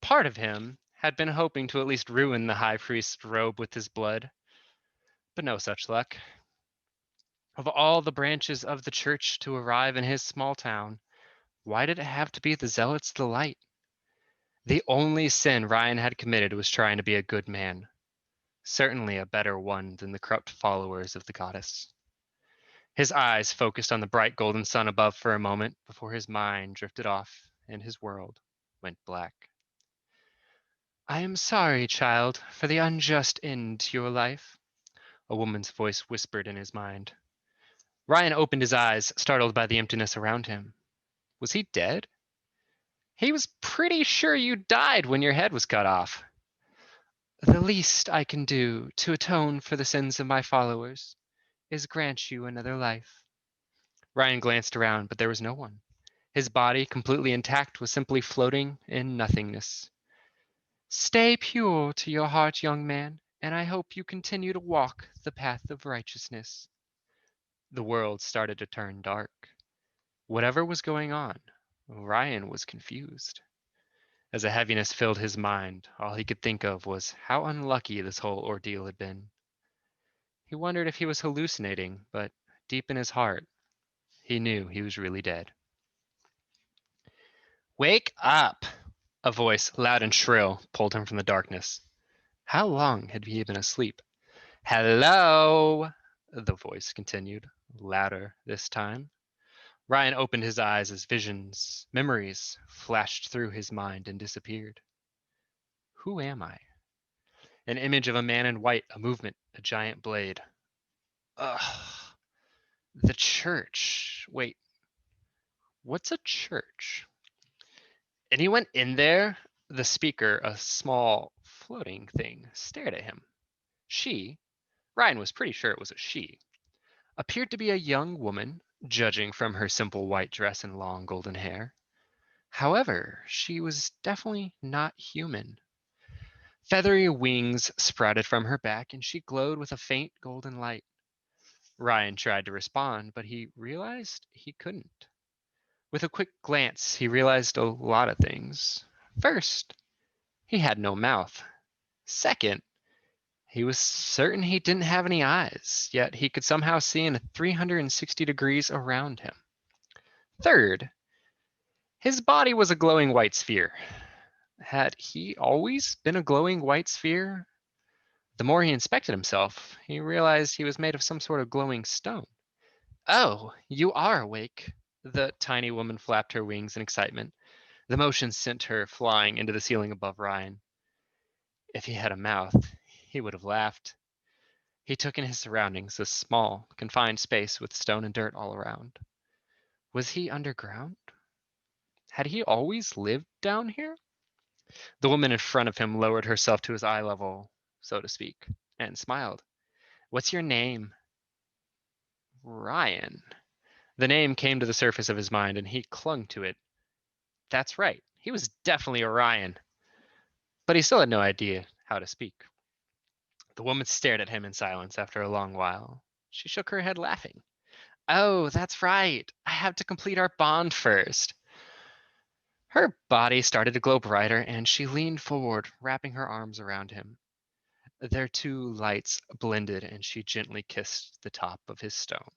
B: Part of him had been hoping to at least ruin the high priest's robe with his blood, but no such luck. Of all the branches of the church to arrive in his small town, why did it have to be the Zealots of the Light? The only sin Ryan had committed was trying to be a good man. Certainly a better one than the corrupt followers of the goddess. His eyes focused on the bright golden sun above for a moment before his mind drifted off and his world went black. I am sorry, child, for the unjust end to your life, a woman's voice whispered in his mind. Ryan opened his eyes, startled by the emptiness around him. Was he dead? He was pretty sure you died when your head was cut off. The least I can do to atone for the sins of my followers is grant you another life. Ryan glanced around, but there was no one. His body, completely intact, was simply floating in nothingness. Stay pure to your heart, young man, and I hope you continue to walk the path of righteousness. The world started to turn dark. Whatever was going on, Ryan was confused. As a heaviness filled his mind, all he could think of was how unlucky this whole ordeal had been. He wondered if he was hallucinating, but deep in his heart, he knew he was really dead. Wake up! A voice, loud and shrill, pulled him from the darkness. How long had he been asleep? Hello! The voice continued, louder this time. Ryan opened his eyes as visions, memories, flashed through his mind and disappeared. Who am I? An image of a man in white, a movement, a giant blade. Ugh. The church. Wait, what's a church? Anyone in there? The speaker, a small floating thing, stared at him. She, Ryan was pretty sure it was a she, appeared to be a young woman, judging from her simple white dress and long golden hair. However, she was definitely not human. Feathery wings sprouted from her back, and she glowed with a faint golden light. Ryan tried to respond, but he realized he couldn't. With a quick glance, he realized a lot of things. First, he had no mouth. Second, he was certain he didn't have any eyes, yet he could somehow see in 360 degrees around him. Third, his body was a glowing white sphere. Had he always been a glowing white sphere? The more he inspected himself, he realized he was made of some sort of glowing stone. Oh, you are awake. The tiny woman flapped her wings in excitement. The motion sent her flying into the ceiling above Ryan. If he had a mouth, he would have laughed. He took in his surroundings, a small, confined space with stone and dirt all around. Was he underground? Had he always lived down here? The woman in front of him lowered herself to his eye level, so to speak, and smiled. What's your name? Ryan. The name came to the surface of his mind, and he clung to it. That's right. He was definitely Orion. But he still had no idea how to speak. The woman stared at him in silence after a long while. She shook her head, laughing. Oh, that's right. I have to complete our bond first. Her body started to glow brighter, and she leaned forward, wrapping her arms around him. Their two lights blended, and she gently kissed the top of his stone.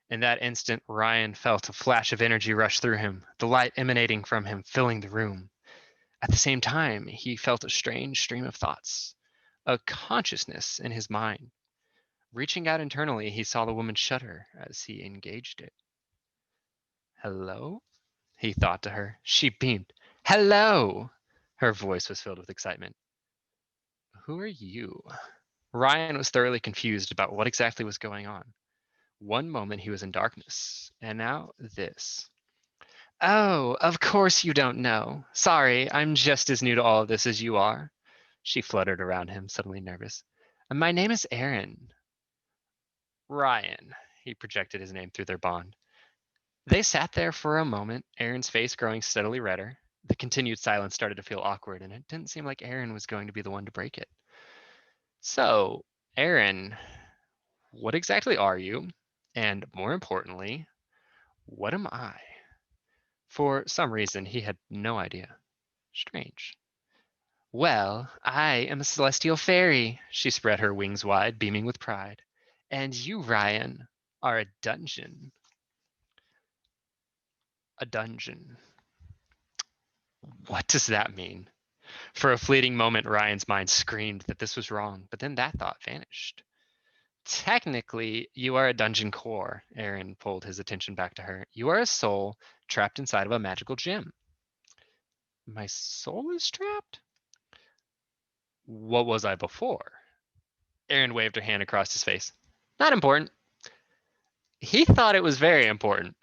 B: In that instant, Ryan felt a flash of energy rush through him, the light emanating from him filling the room. At the same time, he felt a strange stream of thoughts, a consciousness in his mind. Reaching out internally, he saw the woman shudder as he engaged it. Hello? He thought to her. She beamed. Hello! Her voice was filled with excitement. Who are you? Ryan was thoroughly confused about what exactly was going on. One moment he was in darkness, and now this. Oh, of course you don't know. Sorry, I'm just as new to all of this as you are. She fluttered around him, suddenly nervous. My name is Aaron. Ryan, he projected his name through their bond. They sat there for a moment, Aaron's face growing steadily redder. The continued silence started to feel awkward, and it didn't seem like Aaron was going to be the one to break it. So, Aaron, what exactly are you? And more importantly, what am I? For some reason, he had no idea. Strange. Well, I am a celestial fairy. She spread her wings wide, beaming with pride. And you, Ryan, are a dungeon. A dungeon. What does that mean? For a fleeting moment, Ryan's mind screamed that this was wrong, but then that thought vanished. Technically, you are a dungeon core. Aaron pulled his attention back to her. You are a soul trapped inside of a magical gem. My soul is trapped? What was I before? Aaron waved her hand across his face. Not important. He thought it was very important.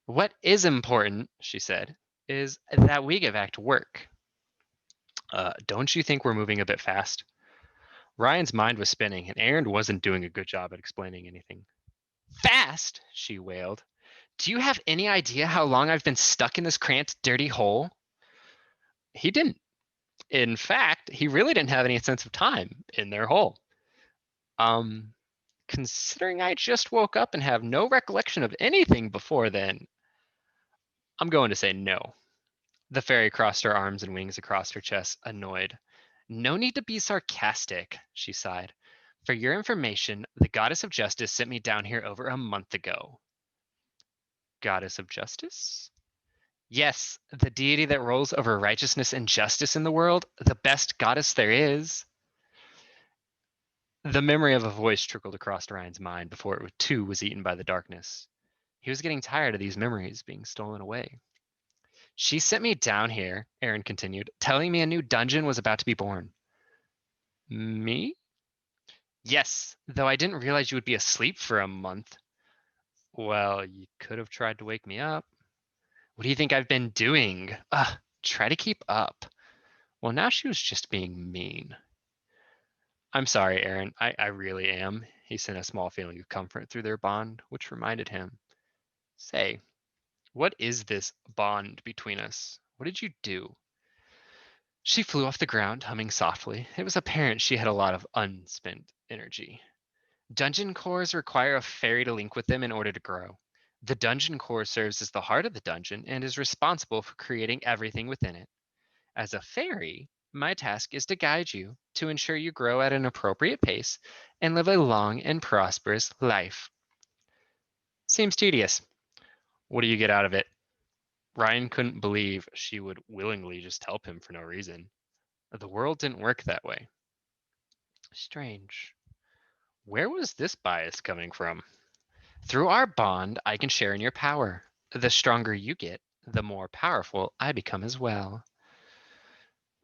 B: What is important, she said, is that we get back to work. Don't you think we're moving a bit fast? Ryan's mind was spinning, and Aaron wasn't doing a good job at explaining anything. Fast, she wailed. Do you have any idea how long I've been stuck in this cramped, dirty hole? He didn't. In fact, he really didn't have any sense of time in their hole. Considering I just woke up and have no recollection of anything before then, I'm going to say no. The fairy crossed her arms and wings across her chest, annoyed. No need to be sarcastic, she sighed. For your information, the goddess of justice sent me down here over a month ago. Goddess of justice? Yes, the deity that rules over righteousness and justice in the world, the best goddess there is. The memory of a voice trickled across Ryan's mind before it too was eaten by the darkness. He was getting tired of these memories being stolen away. She sent me down here, Aaron continued, telling me a new dungeon was about to be born. Me? Yes, though I didn't realize you would be asleep for a month. Well, you could have tried to wake me up. What do you think I've been doing? Try to keep up. Well, now she was just being mean. I'm sorry, Aaron. I really am. He sent a small feeling of comfort through their bond, which reminded him. Say, what is this bond between us? What did you do? She flew off the ground, humming softly. It was apparent she had a lot of unspent energy. Dungeon cores require a fairy to link with them in order to grow. The dungeon core serves as the heart of the dungeon and is responsible for creating everything within it. As a fairy, my task is to guide you to ensure you grow at an appropriate pace and live a long and prosperous life. Seems tedious. What do you get out of it? Ryan couldn't believe she would willingly just help him for no reason. The world didn't work that way. Strange. Where was this bias coming from? Through our bond, I can share in your power. The stronger you get, the more powerful I become as well.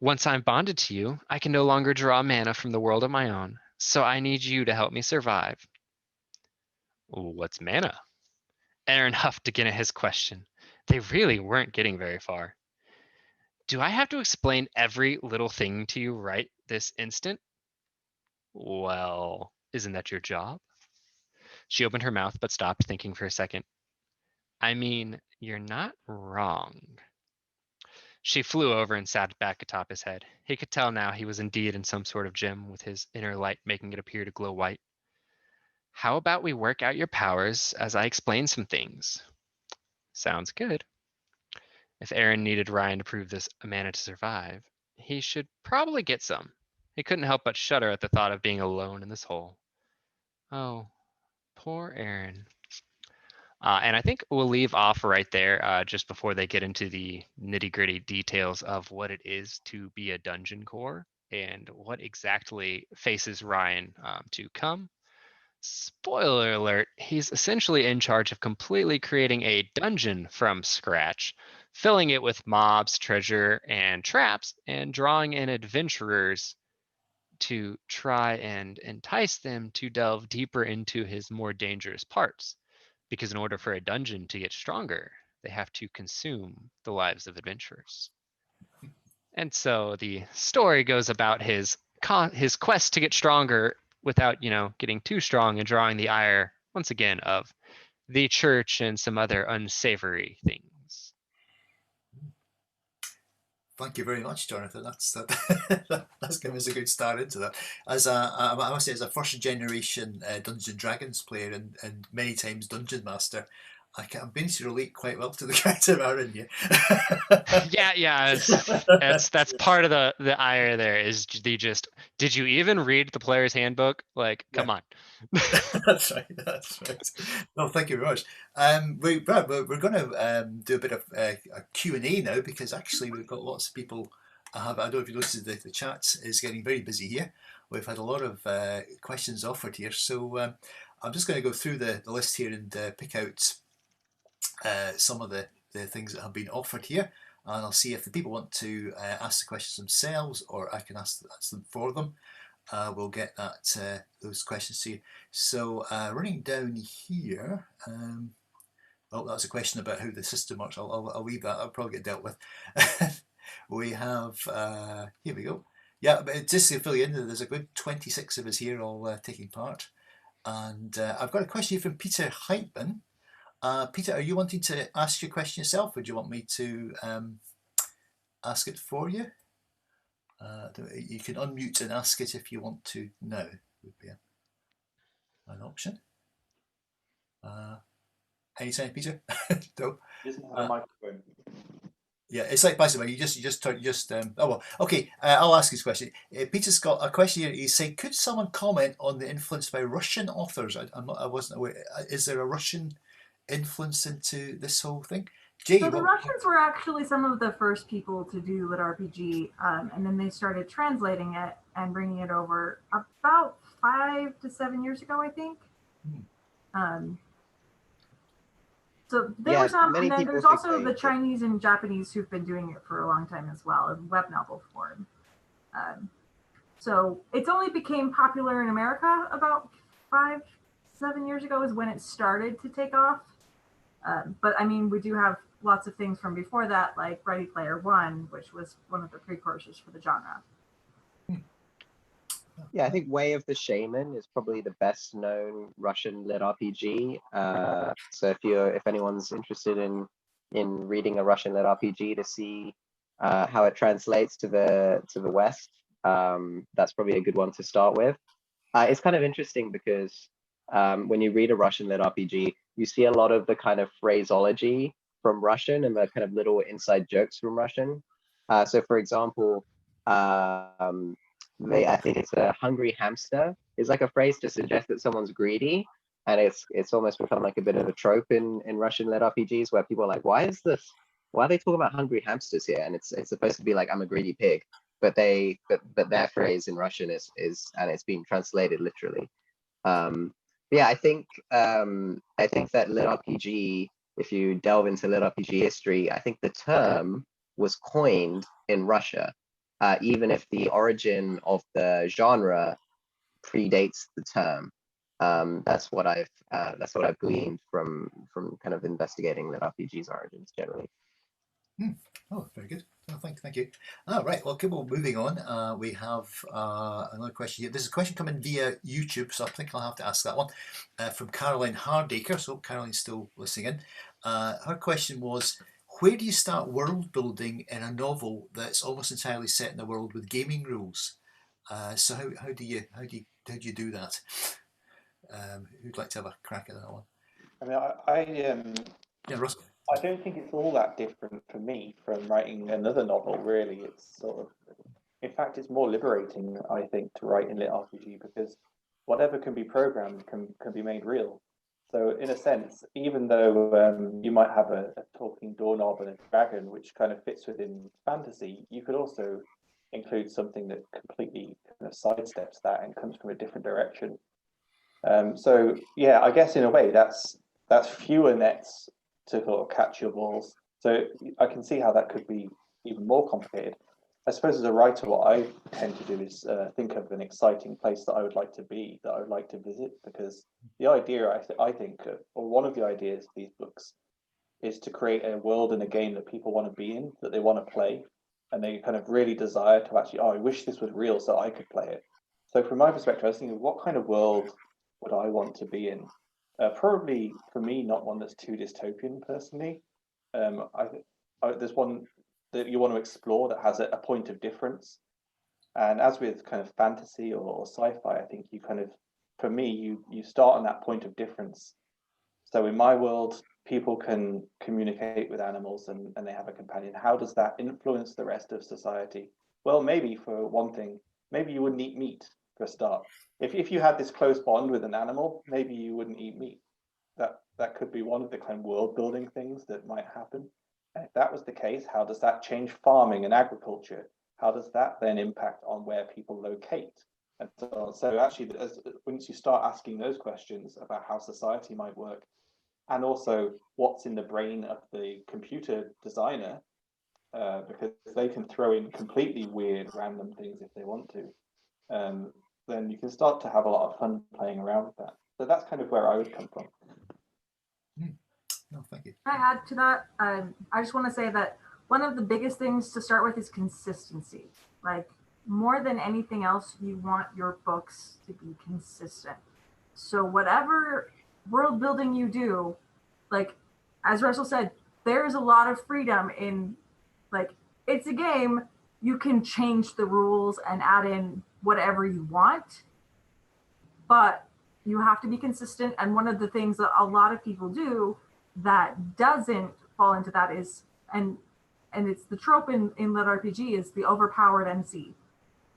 B: Once I'm bonded to you, I can no longer draw mana from the world of my own, so I need you to help me survive. What's mana? Aaron huffed again at his question. They really weren't getting very far. Do I have to explain every little thing to you right this instant? Well, isn't that your job? She opened her mouth but stopped, thinking for a second. I mean, you're not wrong. She flew over and sat back atop his head. He could tell now he was indeed in some sort of gem, with his inner light making it appear to glow white. How about we work out your powers as I explain some things? Sounds good. If Aaron needed Ryan to prove this mana to survive, he should probably get some. He couldn't help but shudder at the thought of being alone in this hole. Oh, poor Aaron. And I think we'll leave off right there just before they get into the nitty-gritty details of what it is to be a dungeon core and what exactly faces Ryan to come. Spoiler alert, he's essentially in charge of completely creating a dungeon from scratch, filling it with mobs, treasure, and traps, and drawing in adventurers to try and entice them to delve deeper into his more dangerous parts. Because in order for a dungeon to get stronger, they have to consume the lives of adventurers. And so the story goes about his quest to get stronger without, getting too strong and drawing the ire, once again, of the church and some other unsavory things.
C: Thank you very much, Jonathan. That's given us a good start into that. I must say, as a first generation Dungeons and Dragons player and many times Dungeon Master, I'm beginning to relate quite well to the character Aaron here.
B: Yeah, that's part of the ire there is did you even read the player's handbook? Like, come on.
C: That's right. No, thank you very much. Brad, we're going to do a bit of a Q&A now, because actually we've got lots of people. I don't know if you noticed, the chat is getting very busy here. We've had a lot of questions offered here, so I'm just going to go through the list here and pick out some of the things that have been offered here, and I'll see if the people want to ask the questions themselves, or I can ask them for them. We'll get those questions to you. So running down here, that was a question about how the system works. I'll leave that. I'll probably get dealt with. We have, here we go. Yeah, but just to fill you in, there's a good 26 of us here all taking part. And I've got a question here from Peter Heitman. Peter, are you wanting to ask your question yourself, or do you want me to ask it for you? You can unmute and ask it if you want to now. Would be an option. Anytime, Peter. No.
E: Doesn't have a microphone.
C: Yeah, it's like basically you just oh well. Okay, I'll ask his question. Peter's got a question here. He's saying, could someone comment on the influence by Russian authors? I wasn't aware. Is there a Russian influence into this whole thing? Jay,
A: so the Russians were actually some of the first people to do LitRPG, and then they started translating it and bringing it over about 5 to 7 years ago, I think. So there were some, and then there's also the Chinese and Japanese who've been doing it for a long time as well, in web novel form. So it's only became popular in America about 5, 7 years ago is when it started to take off. But I mean, we do have lots of things from before that, like Ready Player One, which was one of the precursors for the genre.
G: Yeah, I think Way of the Shaman is probably the best known Russian lit RPG. So if anyone's interested in reading a Russian lit RPG to see how it translates to the West, that's probably a good one to start with. It's kind of interesting because when you read a Russian lit RPG, you see a lot of the kind of phraseology from Russian and the kind of little inside jokes from Russian. So for example, I think it's a hungry hamster is like a phrase to suggest that someone's greedy. And it's almost become like a bit of a trope in Russian lit RPGs where people are like, why are they talking about hungry hamsters here? And it's supposed to be like, I'm a greedy pig. But their phrase in Russian is and it's being translated literally. Yeah, I think that lit RPG, if you delve into lit RPG history, I think the term was coined in Russia, even if the origin of the genre predates the term. That's what I've gleaned from kind of investigating lit RPG's origins generally.
C: Oh, very good. Oh, thank you. Right. Well, okay, well, moving on. We have another question here. This is a question coming via YouTube, so I think I'll have to ask that one from Caroline Hardacre. So Caroline's still listening in. Her question was, where do you start world building in a novel that's almost entirely set in a world with gaming rules? So how do you do that? Who'd like to have a crack at that one?
E: I mean,
C: Yeah, Russ.
E: I don't think it's all that different for me from writing another novel, really. It's sort of, in fact, it's more liberating, I think, to write in lit RPG because whatever can be programmed can be made real. So in a sense, even though you might have a talking doorknob and a dragon, which kind of fits within fantasy, you could also include something that completely kind of sidesteps that and comes from a different direction. So yeah, I guess in a way that's fewer nets to sort of catch your balls. So I can see how that could be even more complicated. I suppose as a writer, what I tend to do is think of an exciting place that I would like to be, that I would like to visit, because the idea, I think, or one of the ideas of these books is to create a world and a game that people want to be in, that they want to play, and they kind of really desire to actually, oh, I wish this was real so I could play it. So from my perspective, I was thinking, what kind of world would I want to be in? Probably, for me, not one that's too dystopian, personally. There's one that you want to explore that has a point of difference. And as with kind of fantasy or sci-fi, I think you kind of, for me, you start on that point of difference. So in my world, people can communicate with animals and they have a companion. How does that influence the rest of society? Well, maybe for one thing, maybe you wouldn't eat meat for a start. If you had this close bond with an animal, maybe you wouldn't eat meat. That could be one of the kind of world building things that might happen. And if that was the case, how does that change farming and agriculture? How does that then impact on where people locate? And so on. So actually, once you start asking those questions about how society might work, and also what's in the brain of the computer designer, because they can throw in completely weird, random things if they want to, then you can start to have a lot of fun playing around with that. So that's kind of where I would come from.
C: No, thank you.
A: Can I add to that? I just want to say that one of the biggest things to start with is consistency. Like, more than anything else, you want your books to be consistent. So whatever world building you do, like, as Russell said, there's a lot of freedom in, like, it's a game. You can change the rules and add in whatever you want, but you have to be consistent. And one of the things that a lot of people do that doesn't fall into that is, and it's the trope in LitRPG, is the overpowered MC.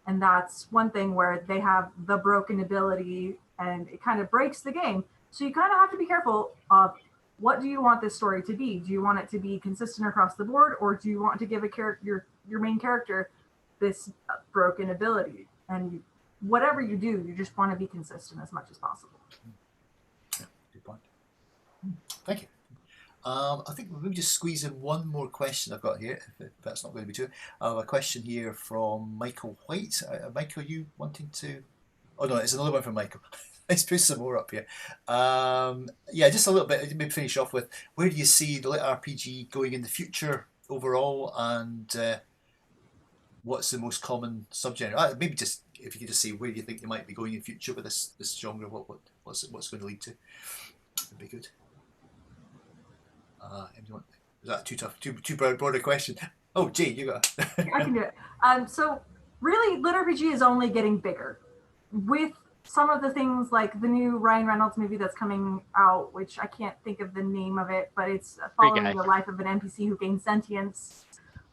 A: And that's one thing where they have the broken ability and it kind of breaks the game. So you kind of have to be careful of, what do you want this story to be? Do you want it to be consistent across the board, or do you want to give a character, your main character, this broken ability? And whatever you do, you just want to be consistent as much as possible.
C: Yeah, good point. Thank you. I think we'll just squeeze in one more question I've got here, if that's not going to be too. I have a question here from Michael White. Michael, you wanting to? Oh no, it's another one from Michael. Let's put some more up here. Yeah, just a little bit. Maybe finish off with, where do you see the LitRPG going in the future overall, and what's the most common subgenre? Maybe just, if you could just say, where do you think you might be going in future with this genre? What's going to lead to? That'd be good. Is that too tough? Too broad a question? Oh, Jay, you got.
A: I can do it. So really, LitRPG is only getting bigger with some of the things like the new Ryan Reynolds movie that's coming out, which I can't think of the name of it, but it's following the life of an NPC who gains sentience.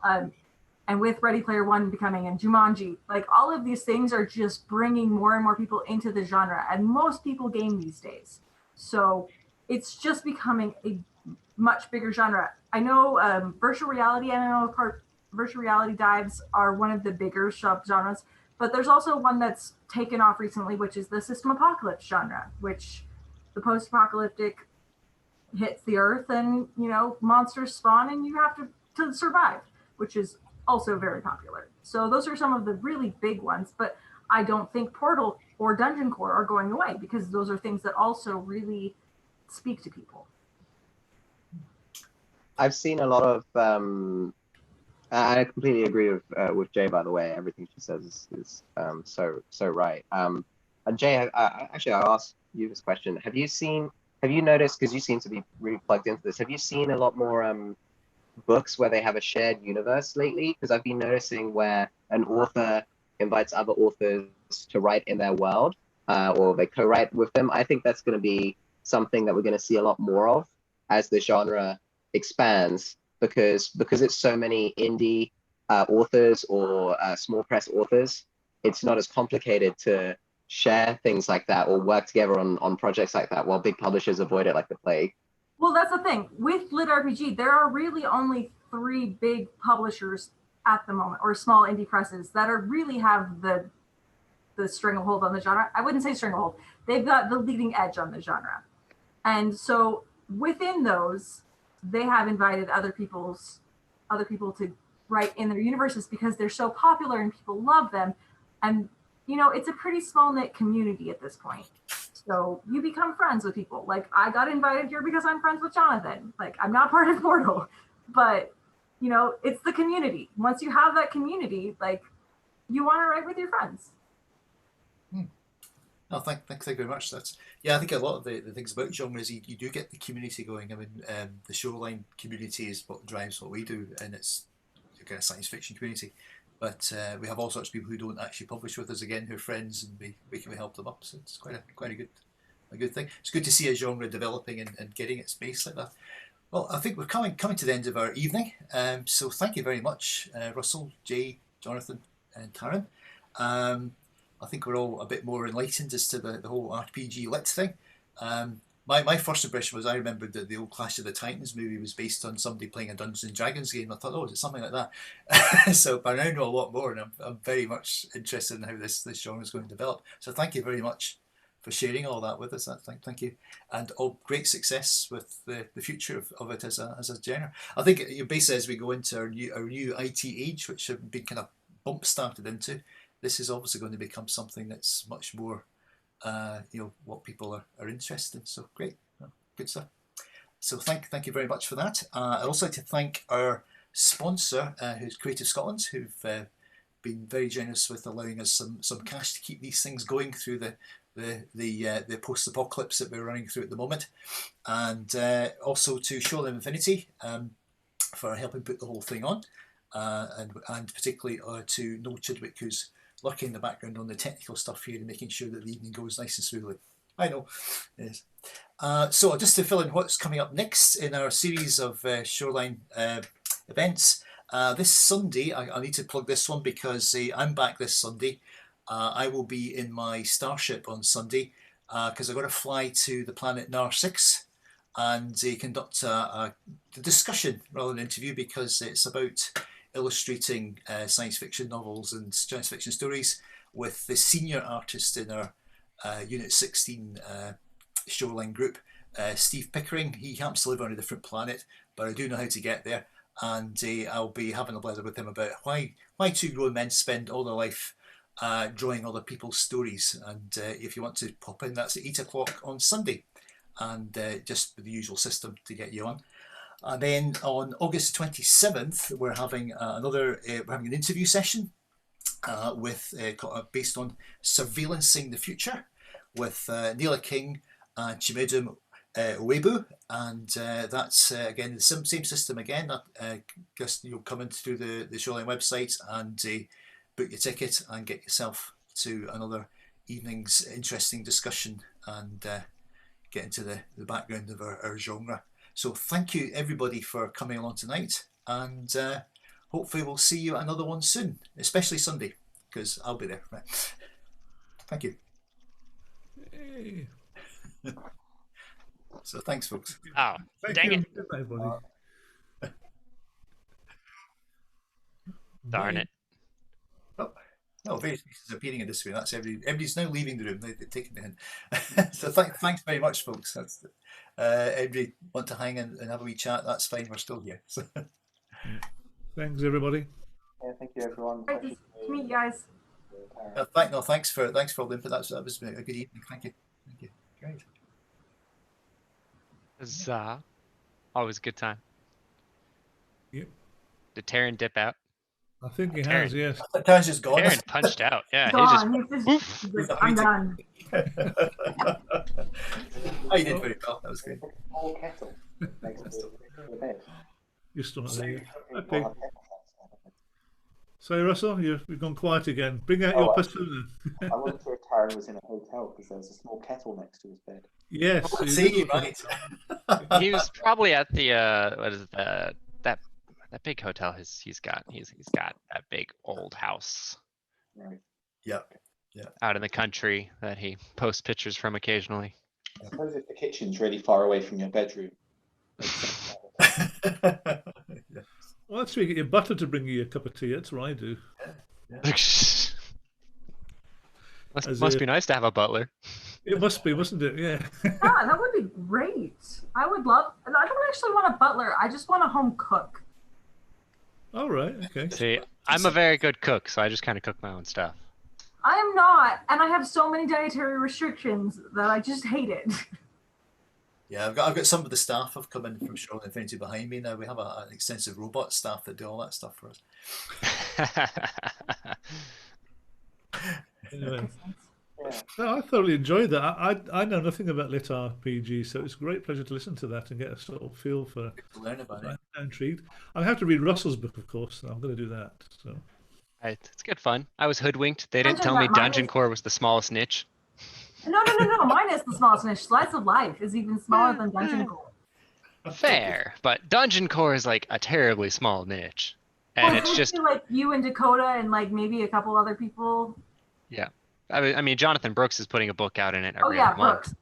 A: And with Ready Player One becoming and Jumanji, like, all of these things are just bringing more and more people into the genre, and most people game these days. So it's just becoming a much bigger genre. I know virtual reality, virtual reality dives are one of the bigger subgenres, but there's also one that's taken off recently, which is the system apocalypse genre, which the post-apocalyptic hits the earth and, you know, monsters spawn and you have to survive, which is also very popular. So those are some of the really big ones, but I don't think Portal or Dungeon Core are going away, because those are things that also really speak to people.
G: I've seen a lot of. I completely agree with Jay. By the way, everything she says is so right. And Jay, actually, I asked you this question. Have you noticed? Because you seem to be really plugged into this. Have you seen a lot more books where they have a shared universe lately? Because I've been noticing where an author invites other authors to write in their world, or they co-write with them. I think that's going to be something that we're going to see a lot more of as the genre expands, because it's so many indie authors or small press authors. It's not as complicated to share things like that or work together on projects like that, while big publishers avoid it like the plague.
A: Well, that's the thing. With LitRPG, there are really only 3 big publishers at the moment, or small indie presses, that are really have the stranglehold on the genre. I wouldn't say stranglehold. They've got the leading edge on the genre. And so within those, they have invited other people to write in their universes because they're so popular and people love them. And, you know, it's a pretty small knit community at this point. So you become friends with people. Like, I got invited here because I'm friends with Jonathan. Like, I'm not part of Portal, but, you know, it's the community. Once you have that community, like, you want to write with your friends.
C: No, thank you very much. I think a lot of the things about genre is you do get the community going. I mean, the Shoreline community is what drives what we do, and it's a kind of science fiction community. But we have all sorts of people who don't actually publish with us again, who are friends, and we can help them up. So it's quite a good thing. It's good to see a genre developing and getting its space like that. Well, I think we're coming to the end of our evening. So thank you very much, Russell, Jay, Jonathan, and Taran. I think we're all a bit more enlightened as to the whole RPG lit thing. My first impression was I remembered that the old Clash of the Titans movie was based on somebody playing a Dungeons and Dragons game. I thought, oh, is it something like that? So I now know a lot more, and I'm very much interested in how this genre is going to develop. So thank you very much for sharing all that with us. Thank you, and all great success with the future of it as a genre. I think basically as we go into our new IT age, which have been kind of bump started into, this is obviously going to become something that's much more, what people are interested in. So great, good stuff. So thank you very much for that. I'd also like to thank our sponsor, who's Creative Scotland, who've been very generous with allowing us some cash to keep these things going through the post-apocalypse that we're running through at the moment, and also to Shoreline of Infinity for helping put the whole thing on, and particularly to Noel Chidwick, who's lurking in the background on the technical stuff here and making sure that the evening goes nice and smoothly. I know. Yes. So just to fill in what's coming up next in our series of Shoreline events, this Sunday, I need to plug this one because I'm back this Sunday. I will be in my starship on Sunday because I've got to fly to the planet Nar-6 and conduct a discussion rather than an interview, because it's about illustrating science fiction novels and science fiction stories with the senior artist in our Unit 16 Shoreline group, Steve Pickering. He happens to live on a different planet, but I do know how to get there, and I'll be having a blather with him about why two grown men spend all their life drawing other people's stories. And if you want to pop in, that's at 8 o'clock on Sunday, and just with the usual system to get you on. And then on August 27th, we're having an interview session based on surveillancing the future with Neela King and Chimedum Uebu, and that's again the same system again. Just you'll come in through the Shoreline website and book your ticket and get yourself to another evening's interesting discussion and get into the background of our genre. So thank you everybody for coming along tonight, and hopefully we'll see you at another one soon, especially Sunday, because I'll be there. Right. Thank you.
D: Hey.
C: So thanks, folks.
B: Oh, dang it.
D: Good night, everybody.
B: Darn it.
C: No, various pieces appearing in this way. That's everybody's now leaving the room. They're taking the hint. So thanks very much, folks. That's everybody want to hang and have a wee chat. That's fine. We're still here. So.
D: Thanks, everybody.
E: Yeah, thank you, everyone.
A: Great to meet you guys.
C: Thanks for all the input. That was a good evening. Thank you. Great.
B: Huzzah. Always a good time.
D: Yep.
B: Did Taran dip out?
D: I think he
B: Taran.
D: has, yes.
C: Taran's just gone.
B: Taran punched out. Yeah,
A: Gone.
B: Oof.
A: I'm done.
C: Oh, you did very well. That was great.
E: Whole kettle next to the bed.
D: You're still not there yet. Okay. So, Russell, we've gone quiet again. Bring out your persona.
E: I wasn't sure if Taran was in a hotel because there was a small kettle next to his bed.
D: Yes.
C: Oh, see, right.
B: He was probably at the what is it, that big hotel he's got. He's got that big old house.
E: Right.
C: Yeah.
B: out in the country that he posts pictures from occasionally.
E: I suppose if the kitchen's really far away from your bedroom.
D: Well, that's where you get your butter to bring you a cup of tea. That's what I do.
B: must be nice to have a butler.
D: It must be, mustn't it? Yeah.
A: Yeah, that would be great. I would love. I don't actually want a butler. I just want a home cook.
D: All right. Okay.
B: See, I'm a very good cook, so I just kind of cook my own stuff.
A: I am not, and I have so many dietary restrictions that I just hate it.
C: Yeah, I've got some of the staff have come in from Shoreline of Infinity behind me now. We have an extensive robot staff that do all that stuff for us.
D: Anyway.
E: Yeah.
D: No, I thoroughly enjoyed that. I know nothing about LitRPG, so it's a great pleasure to listen to that and get a sort of feel for.
C: To learn about it.
D: I'm intrigued. I have to read Russell's book, of course. So I'm going to do that. So.
B: It's good fun. I was hoodwinked. They didn't
A: Dungeon
B: tell me
A: Core, mine
B: Dungeon
A: is-
B: Core was the smallest niche.
A: No. Mine is the smallest niche. Slice of Life is even smaller than Dungeon Core.
B: Fair, but Dungeon Core is like a terribly small niche, and
A: Well,
B: it's
A: supposed
B: just
A: to be like you and Dakota and like maybe a couple other people.
B: yeah. I mean, Jonathan Brooks is putting a book out in it
A: Oh
B: every
A: yeah,
B: other month.
A: Brooks.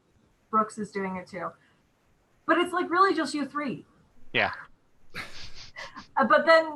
A: Brooks is doing it too. But it's like really just you three.
B: Yeah.
A: But then